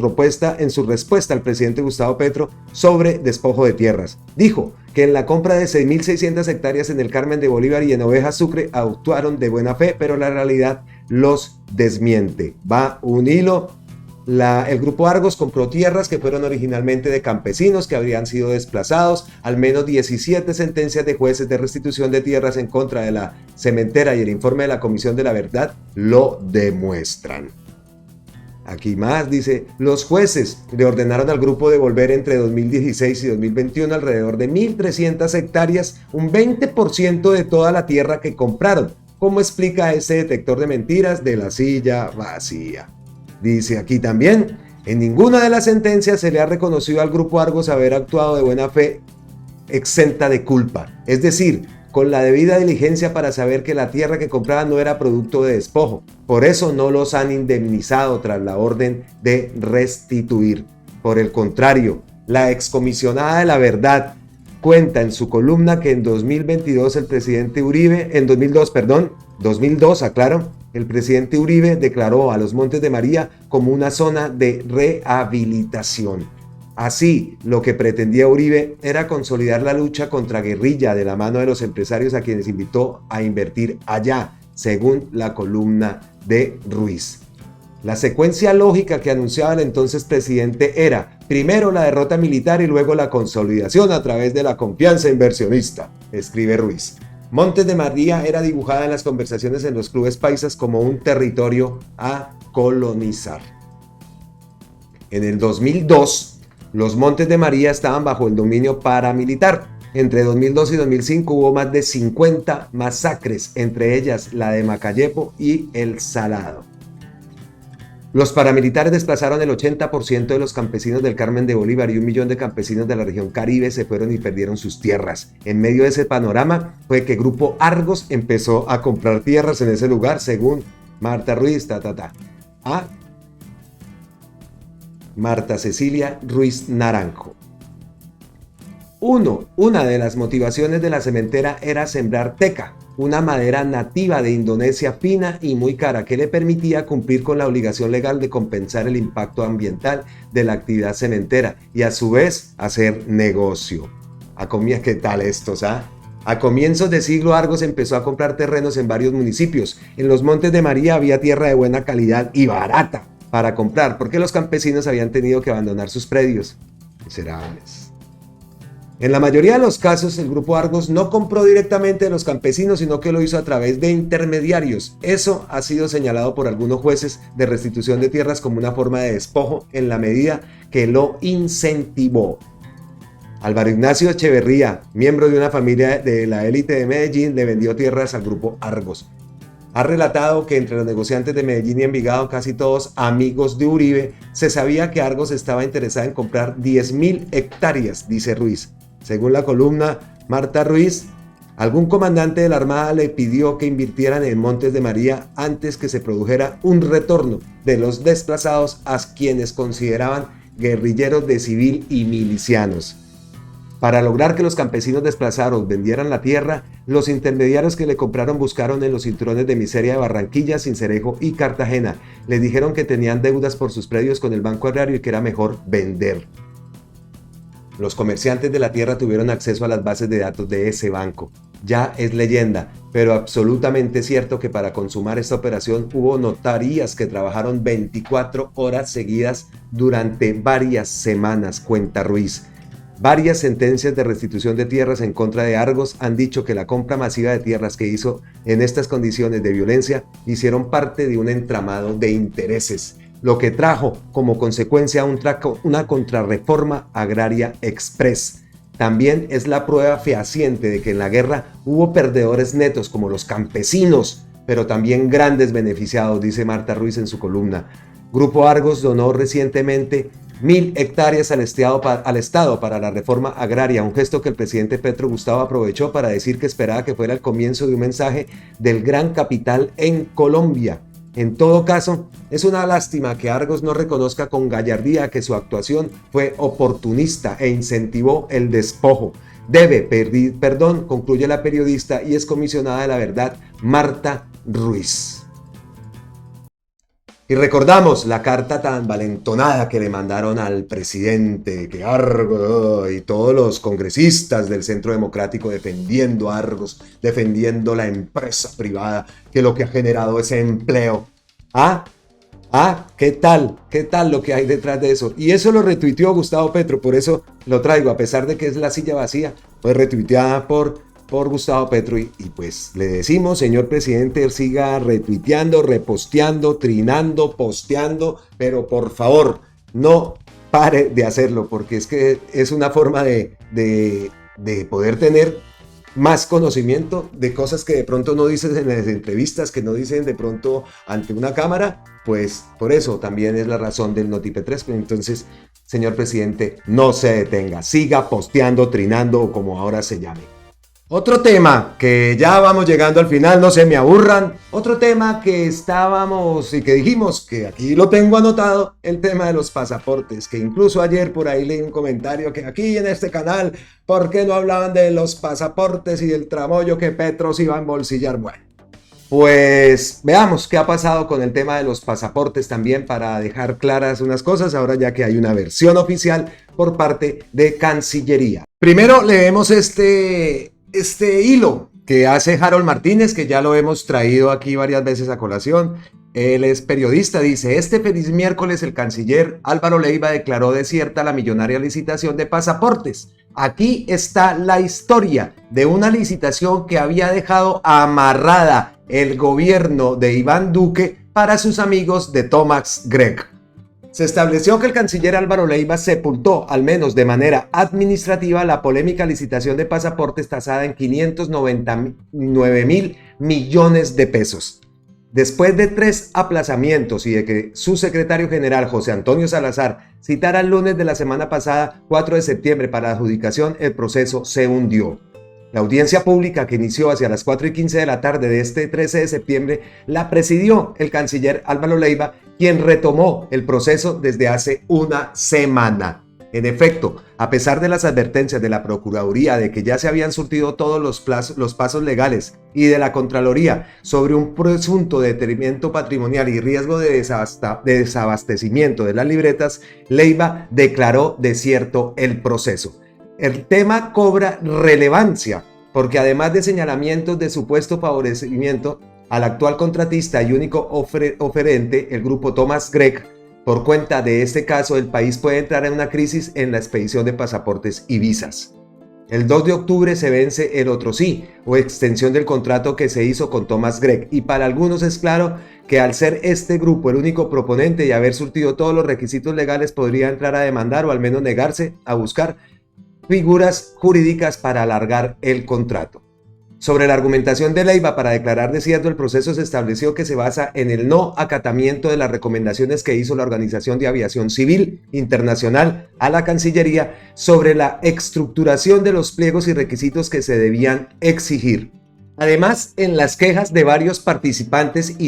respuesta al presidente Gustavo Petro sobre despojo de tierras. Dijo que en la compra de 6.600 hectáreas en el Carmen de Bolívar y en Oveja Sucre actuaron de buena fe, pero la realidad los desmiente. Va un hilo. El Grupo Argos compró tierras que fueron originalmente de campesinos que habrían sido desplazados. Al menos 17 sentencias de jueces de restitución de tierras en contra de la cementera y el informe de la Comisión de la Verdad lo demuestran. Aquí más dice, los jueces le ordenaron al grupo devolver entre 2016 y 2021 alrededor de 1.300 hectáreas, un 20% de toda la tierra que compraron. ¿Cómo explica ese detector de mentiras de la silla vacía? Dice aquí también, en ninguna de las sentencias se le ha reconocido al Grupo Argos haber actuado de buena fe exenta de culpa, es decir, con la debida diligencia para saber que la tierra que compraban no era producto de despojo. Por eso no los han indemnizado tras la orden de restituir. Por el contrario, la excomisionada de la Verdad cuenta en su columna que en 2002 el presidente Uribe, 2002, el presidente Uribe declaró a los Montes de María como una zona de rehabilitación. Así, lo que pretendía Uribe era consolidar la lucha contra guerrilla de la mano de los empresarios a quienes invitó a invertir allá, según la columna de Ruiz. La secuencia lógica que anunciaba el entonces presidente era, primero la derrota militar y luego la consolidación a través de la confianza inversionista, escribe Ruiz. Montes de María era dibujada en las conversaciones en los clubes paisas como un territorio a colonizar. En el 2002, los Montes de María estaban bajo el dominio paramilitar. Entre 2002 y 2005 hubo más de 50 masacres, entre ellas la de Macayepo y El Salado. Los paramilitares desplazaron el 80% de los campesinos del Carmen de Bolívar y 1 millón de campesinos de la región Caribe se fueron y perdieron sus tierras. En medio de ese panorama fue que Grupo Argos empezó a comprar tierras en ese lugar, según Marta Ruiz, Marta Cecilia Ruiz Naranjo. Una de las motivaciones de la cementera era sembrar teca, una madera nativa de Indonesia fina y muy cara que le permitía cumplir con la obligación legal de compensar el impacto ambiental de la actividad cementera y a su vez hacer negocio. ¿Qué tal estos, A comienzos de siglo Argos empezó a comprar terrenos en varios municipios. En los Montes de María había tierra de buena calidad y barata para comprar porque los campesinos habían tenido que abandonar sus predios. Miserables. En la mayoría de los casos, el Grupo Argos no compró directamente de los campesinos, sino que lo hizo a través de intermediarios. Eso ha sido señalado por algunos jueces de restitución de tierras como una forma de despojo en la medida que lo incentivó. Álvaro Ignacio Echeverría, miembro de una familia de la élite de Medellín, le vendió tierras al Grupo Argos. Ha relatado que entre los negociantes de Medellín y Envigado, casi todos amigos de Uribe, se sabía que Argos estaba interesada en comprar 10.000 hectáreas, dice Ruiz. Según la columna Marta Ruiz, algún comandante de la Armada le pidió que invirtieran en Montes de María antes que se produjera un retorno de los desplazados a quienes consideraban guerrilleros de civil y milicianos. Para lograr que los campesinos desplazados vendieran la tierra, los intermediarios que le compraron buscaron en los cinturones de miseria de Barranquilla, Sincelejo y Cartagena. Les dijeron que tenían deudas por sus predios con el Banco Agrario y que era mejor vender. Los comerciantes de la tierra tuvieron acceso a las bases de datos de ese banco. Ya es leyenda, pero absolutamente cierto que para consumar esta operación hubo notarías que trabajaron 24 horas seguidas durante varias semanas, cuenta Ruiz. Varias sentencias de restitución de tierras en contra de Argos han dicho que la compra masiva de tierras que hizo en estas condiciones de violencia hicieron parte de un entramado de intereses, lo que trajo como consecuencia una contrarreforma agraria express. También es la prueba fehaciente de que en la guerra hubo perdedores netos como los campesinos, pero también grandes beneficiados, dice Marta Ruiz en su columna. Grupo Argos donó recientemente 1.000 hectáreas al Estado para la reforma agraria, un gesto que el presidente Petro Gustavo aprovechó para decir que esperaba que fuera el comienzo de un mensaje del gran capital en Colombia. En todo caso, es una lástima que Argos no reconozca con gallardía que su actuación fue oportunista e incentivó el despojo. Debe pedir perdón, concluye la periodista y excomisionada de la verdad, Marta Ruiz. Y recordamos la carta tan valentonada que le mandaron al presidente, que Argos y todos los congresistas del Centro Democrático defendiendo a Argos, defendiendo la empresa privada, que lo que ha generado ese empleo. ¿Qué tal lo que hay detrás de eso? Y eso lo retuiteó Gustavo Petro, por eso lo traigo, a pesar de que es la silla vacía, pues retuiteada por Gustavo Petro y pues le decimos, señor presidente, siga retuiteando, reposteando, trinando, posteando, pero por favor, no pare de hacerlo, porque es que es una forma de poder tener más conocimiento de cosas que de pronto no dices en las entrevistas, que no dicen de pronto ante una cámara, pues por eso también es la razón del Notip3. Entonces, señor presidente, no se detenga, siga posteando, trinando o como ahora se llame. Otro tema que ya vamos llegando al final, no se me aburran. Otro tema que estábamos y que dijimos que aquí lo tengo anotado, el tema de los pasaportes, que incluso ayer por ahí leí un comentario que aquí en este canal, ¿por qué no hablaban de los pasaportes y del tramollo que Petro se iba a embolsillar? Bueno, pues veamos qué ha pasado con el tema de los pasaportes también para dejar claras unas cosas, ahora ya que hay una versión oficial por parte de Cancillería. Primero leemos este hilo que hace Harold Martínez, que ya lo hemos traído aquí varias veces a colación. Él es periodista, dice: este feliz miércoles el canciller Álvaro Leiva declaró desierta la millonaria licitación de pasaportes. Aquí está la historia de una licitación que había dejado amarrada el gobierno de Iván Duque para sus amigos de Thomas Gregg. Se estableció que el canciller Álvaro Leiva sepultó, al menos de manera administrativa, la polémica licitación de pasaportes tasada en 599 millones de pesos. Después de 3 aplazamientos y de que su secretario general, José Antonio Salazar, citara el lunes de la semana pasada, 4 de septiembre, para adjudicación, el proceso se hundió. La audiencia pública, que inició hacia las 4:15 de la tarde de este 13 de septiembre, la presidió el canciller Álvaro Leiva, quien retomó el proceso desde hace una semana. En efecto, a pesar de las advertencias de la Procuraduría de que ya se habían surtido todos los pasos legales y de la Contraloría sobre un presunto deterioro patrimonial y riesgo de desabastecimiento de las libretas, Leiva declaró desierto el proceso. El tema cobra relevancia porque, además de señalamientos de supuesto favorecimiento al actual contratista y único oferente, el grupo Thomas Gregg, por cuenta de este caso, el país puede entrar en una crisis en la expedición de pasaportes y visas. El 2 de octubre se vence el otro sí, o extensión del contrato que se hizo con Thomas Gregg, y para algunos es claro que al ser este grupo el único proponente y haber surtido todos los requisitos legales, podría entrar a demandar o al menos negarse a buscar figuras jurídicas para alargar el contrato. Sobre la argumentación de Leiva para declarar desierto el proceso, se estableció que se basa en el no acatamiento de las recomendaciones que hizo la Organización de Aviación Civil Internacional a la Cancillería sobre la estructuración de los pliegos y requisitos que se debían exigir. Además, en las quejas de varios participantes que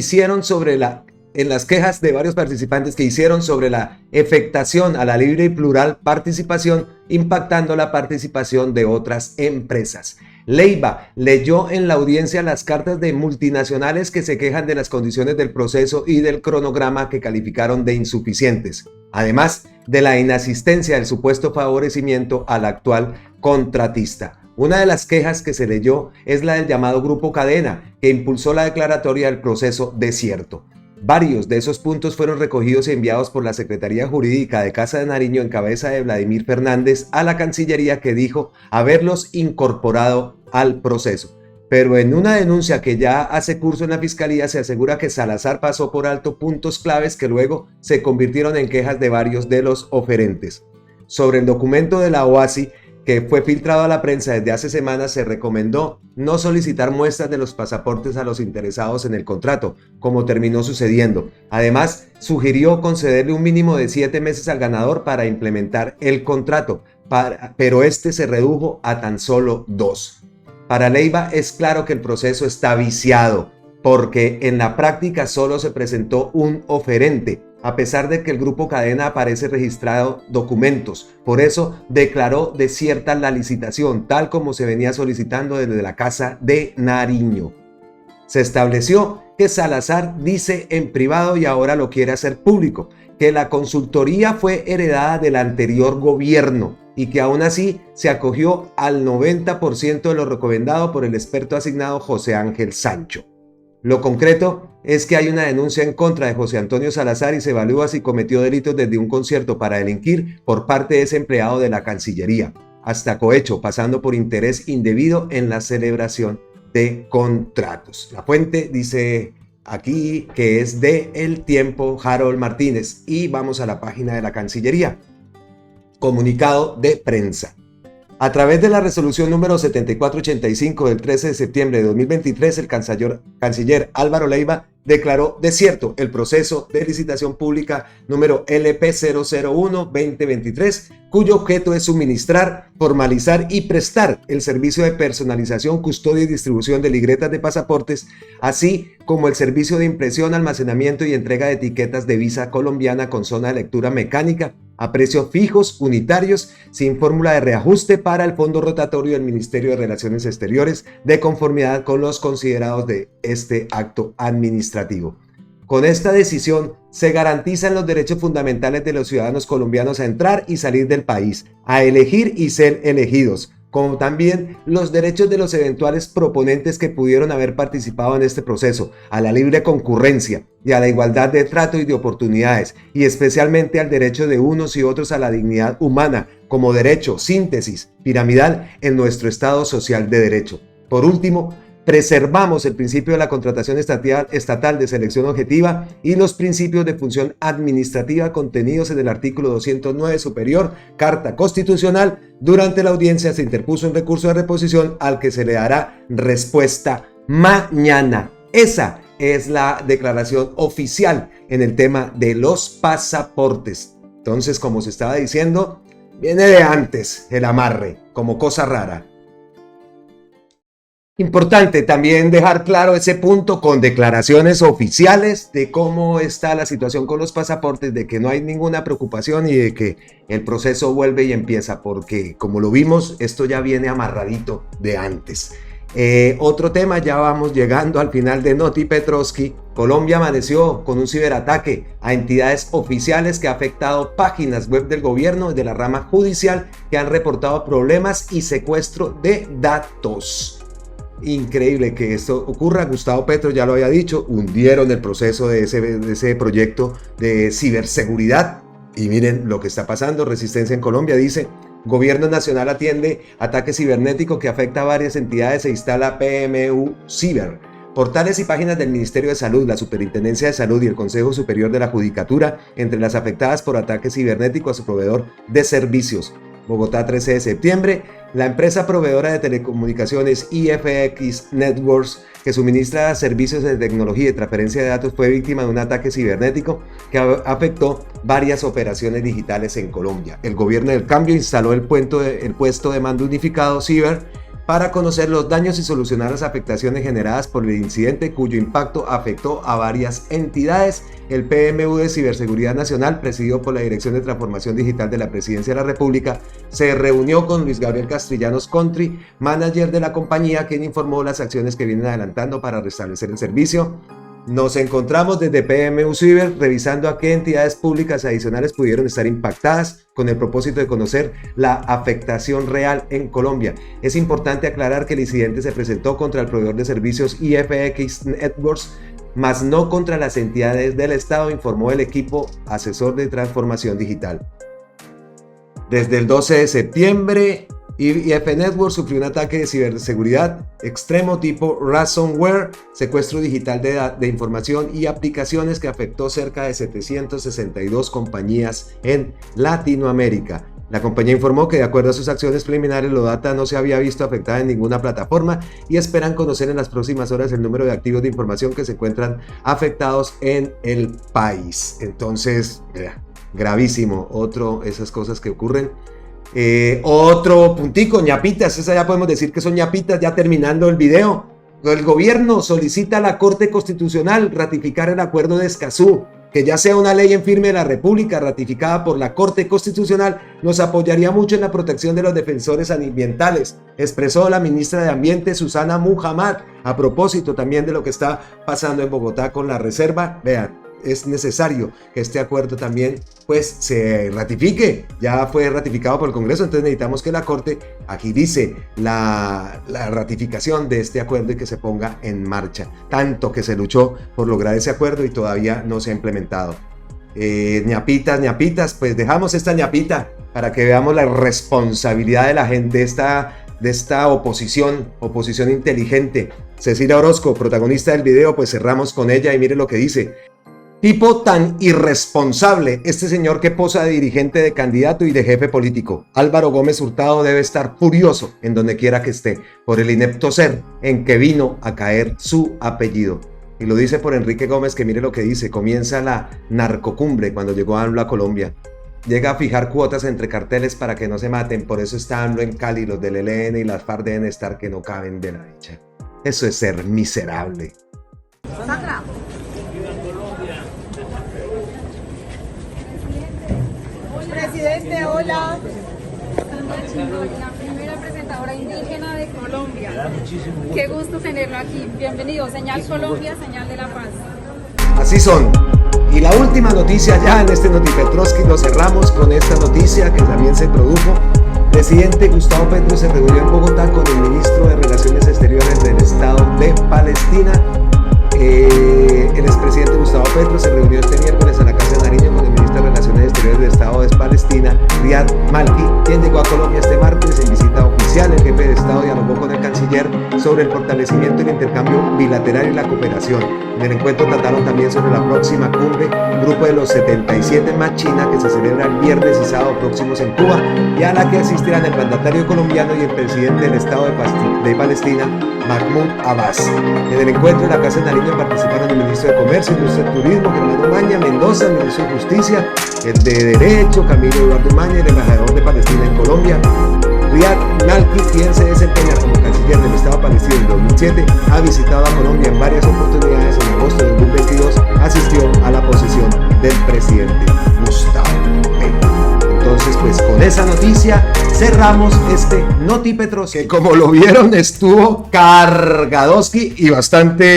hicieron sobre la afectación a la libre y plural participación, impactando la participación de otras empresas. Leiva leyó en la audiencia las cartas de multinacionales que se quejan de las condiciones del proceso y del cronograma que calificaron de insuficientes, además de la inasistencia del supuesto favorecimiento al actual contratista. Una de las quejas que se leyó es la del llamado Grupo Cadena, que impulsó la declaratoria del proceso desierto. Varios de esos puntos fueron recogidos y enviados por la Secretaría Jurídica de Casa de Nariño en cabeza de Vladimir Fernández a la Cancillería, que dijo haberlos incorporado al proceso. Pero en una denuncia que ya hace curso en la Fiscalía se asegura que Salazar pasó por alto puntos claves que luego se convirtieron en quejas de varios de los oferentes. Sobre el documento de la OASI, que fue filtrado a la prensa desde hace semanas, se recomendó no solicitar muestras de los pasaportes a los interesados en el contrato, como terminó sucediendo. Además, sugirió concederle un mínimo de 7 meses al ganador para implementar el contrato, pero este se redujo a tan solo 2. Para Leiva es claro que el proceso está viciado. porque en la práctica solo se presentó un oferente, a pesar de que el Grupo Cadena aparece registrado documentos. Por eso declaró desierta la licitación, tal como se venía solicitando desde la Casa de Nariño. Se estableció que Salazar dice en privado y ahora lo quiere hacer público, que la consultoría fue heredada del anterior gobierno y que aún así se acogió al 90% de lo recomendado por el experto asignado José Ángel Sancho. Lo concreto es que hay una denuncia en contra de José Antonio Salazar y se evalúa si cometió delitos desde un concierto para delinquir por parte de ese empleado de la Cancillería, hasta cohecho, pasando por interés indebido en la celebración de contratos. La fuente dice aquí que es de El Tiempo, Harold Martínez, y vamos a la página de la Cancillería. Comunicado de prensa. A través de la resolución número 7485 del 13 de septiembre de 2023, el canciller Álvaro Leiva declaró desierto el proceso de licitación pública número LP001-2023, cuyo objeto es suministrar, formalizar y prestar el servicio de personalización, custodia y distribución de libretas de pasaportes, así como el servicio de impresión, almacenamiento y entrega de etiquetas de visa colombiana con zona de lectura mecánica a precios fijos, unitarios, sin fórmula de reajuste para el fondo rotatorio del Ministerio de Relaciones Exteriores, de conformidad con los considerados de este acto administrativo. Con esta decisión se garantizan los derechos fundamentales de los ciudadanos colombianos a entrar y salir del país, a elegir y ser elegidos, como también los derechos de los eventuales proponentes que pudieron haber participado en este proceso, a la libre concurrencia y a la igualdad de trato y de oportunidades, y especialmente al derecho de unos y otros a la dignidad humana, como derecho, síntesis, piramidal en nuestro Estado social de derecho. Por último, preservamos el principio de la contratación estatal de selección objetiva y los principios de función administrativa contenidos en el artículo 209 superior, Carta Constitucional. Durante la audiencia se interpuso un recurso de reposición al que se le dará respuesta mañana. Esa es la declaración oficial en el tema de los pasaportes. Entonces, como se estaba diciendo, viene de antes el amarre, como cosa rara. Importante también dejar claro ese punto con declaraciones oficiales de cómo está la situación con los pasaportes, de que no hay ninguna preocupación y de que el proceso vuelve y empieza, porque como lo vimos, esto ya viene amarradito de antes. Otro tema, ya vamos llegando al final de Noti Petrovsky. Colombia amaneció con un ciberataque a entidades oficiales que ha afectado páginas web del gobierno y de la rama judicial que han reportado problemas y secuestro de datos. Increíble que esto ocurra. Gustavo Petro ya lo había dicho, hundieron el proceso de ese proyecto de ciberseguridad y miren lo que está pasando. Resistencia en Colombia dice: Gobierno Nacional atiende ataque cibernético que afecta a varias entidades e instala PMU Ciber. Portales y páginas del Ministerio de Salud, la Superintendencia de Salud y el Consejo Superior de la Judicatura entre las afectadas por ataque cibernético a su proveedor de servicios. Bogotá, 13 de septiembre, la empresa proveedora de telecomunicaciones IFX Networks, que suministra servicios de tecnología y transferencia de datos, fue víctima de un ataque cibernético que afectó varias operaciones digitales en Colombia. El gobierno del cambio instaló el puesto de mando unificado Ciber para conocer los daños y solucionar las afectaciones generadas por el incidente, cuyo impacto afectó a varias entidades. El PMU de Ciberseguridad Nacional, presidido por la Dirección de Transformación Digital de la Presidencia de la República, se reunió con Luis Gabriel Castellanos Country, manager de la compañía, quien informó las acciones que vienen adelantando para restablecer el servicio. Nos encontramos desde PMU Ciber revisando a qué entidades públicas adicionales pudieron estar impactadas con el propósito de conocer la afectación real en Colombia. Es importante aclarar que el incidente se presentó contra el proveedor de servicios IFX Networks, mas no contra las entidades del Estado, informó el equipo asesor de transformación digital. Desde el 12 de septiembre, IF Network sufrió un ataque de ciberseguridad extremo tipo ransomware, secuestro digital de información y aplicaciones que afectó cerca de 762 compañías en Latinoamérica. La compañía informó que de acuerdo a sus acciones preliminares, Lodata no se había visto afectada en ninguna plataforma y esperan conocer en las próximas horas el número de activos de información que se encuentran afectados en el país. Entonces, gravísimo, esas cosas que ocurren. Otro puntico, ñapitas, esa ya podemos decir que son ñapitas, ya terminando el video. El gobierno solicita a la Corte Constitucional ratificar el acuerdo de Escazú, que ya sea una ley en firme de la República ratificada por la Corte Constitucional, nos apoyaría mucho en la protección de los defensores ambientales, expresó la ministra de Ambiente Susana Muhammad, a propósito también de lo que está pasando en Bogotá con la reserva. Vean, es necesario que este acuerdo también pues se ratifique. Ya fue ratificado por el Congreso, entonces necesitamos que la Corte agilice la ratificación de este acuerdo y que se ponga en marcha. Tanto que se luchó por lograr ese acuerdo y todavía no se ha implementado. Ñapitas, pues dejamos esta ñapita para que veamos la responsabilidad de la gente de esta oposición inteligente. Cecilia Orozco, protagonista del video, pues cerramos con ella y mire lo que dice. Tipo tan irresponsable, este señor que posa de dirigente, de candidato y de jefe político. Álvaro Gómez Hurtado debe estar furioso en donde quiera que esté por el inepto ser en que vino a caer su apellido. Y lo dice por Enrique Gómez, que mire lo que dice. Comienza la narcocumbre cuando llegó AMLO a Colombia. Llega a fijar cuotas entre carteles para que no se maten. Por eso está AMLO en Cali, los del ELN y las FARC deben estar que no caben de la dicha. Eso es ser miserable. Sandra. Presidente, hola. La primera presentadora indígena de Colombia. Qué gusto tenerlo aquí. Bienvenido. Señal Colombia, señal de la paz. Así son. Y la última noticia ya en este Notipetrovsky, lo cerramos con esta noticia que también se produjo. Presidente Gustavo Petro se reunió en Bogotá con el ministro de Relaciones Exteriores del Estado de Palestina. El expresidente Gustavo Petro se reunió este miércoles en la Casa de Nariño con el ministro de Relaciones Exteriores del Estado de Palestina, Riyad Malki, quien llegó a Colombia este martes en visita oficial. El jefe de Estado dialogó con el canciller sobre el fortalecimiento del intercambio bilateral y la cooperación. En el encuentro trataron también sobre la próxima cumbre, grupo de los 77 más China, que se celebra el viernes y sábado próximos en Cuba, y a la que asistirán el mandatario colombiano y el presidente del Estado de Palestina, Mahmoud Abbas. En el encuentro en la Casa de Nariño participaron el ministro de Comercio, Industria y Turismo, Germán Umaña, Mendoza, el ministro de Justicia, el de Derecho, Camilo Eduardo Umaña, el embajador de Palestina en Colombia. Riyad Malki, quien se desempeña como canciller del Estado palestino en 2007, ha visitado a Colombia en varias oportunidades. En agosto de 2022 asistió a la posesión del presidente Gustavo Petro. Entonces, pues con esa noticia cerramos este Notipetrovsky, que como lo vieron estuvo cargadoski y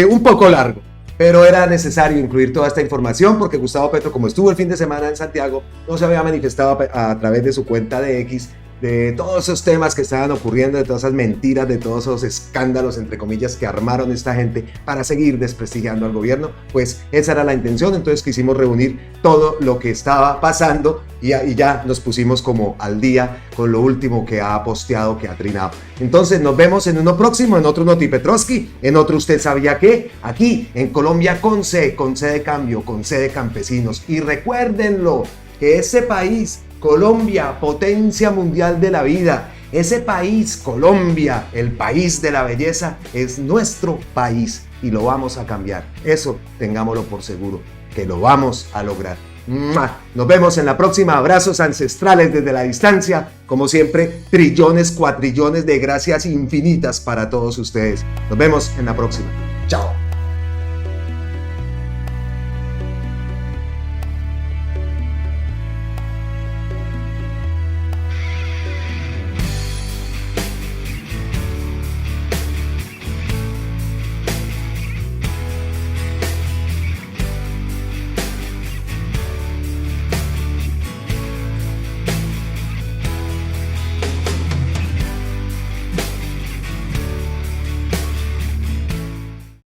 un poco largo. Pero era necesario incluir toda esta información porque Gustavo Petro, como estuvo el fin de semana en Santiago, no se había manifestado a través de su cuenta de X de todos esos temas que estaban ocurriendo, de todas esas mentiras, de todos esos escándalos, entre comillas, que armaron esta gente para seguir desprestigiando al gobierno. Pues esa era la intención, entonces quisimos reunir todo lo que estaba pasando y ya nos pusimos como al día con lo último que ha posteado, que ha trinado. Entonces nos vemos en uno próximo, en otro Notipetrovsky, en otro Usted Sabía Qué, aquí en Colombia con C de cambio, con C de campesinos. Y recuérdenlo, que ese país, Colombia, potencia mundial de la vida, ese país, Colombia, el país de la belleza, es nuestro país y lo vamos a cambiar. Eso tengámoslo por seguro, que lo vamos a lograr. Nos vemos en la próxima. Abrazos ancestrales desde la distancia. Como siempre, trillones, cuatrillones de gracias infinitas para todos ustedes. Nos vemos en la próxima. Chao.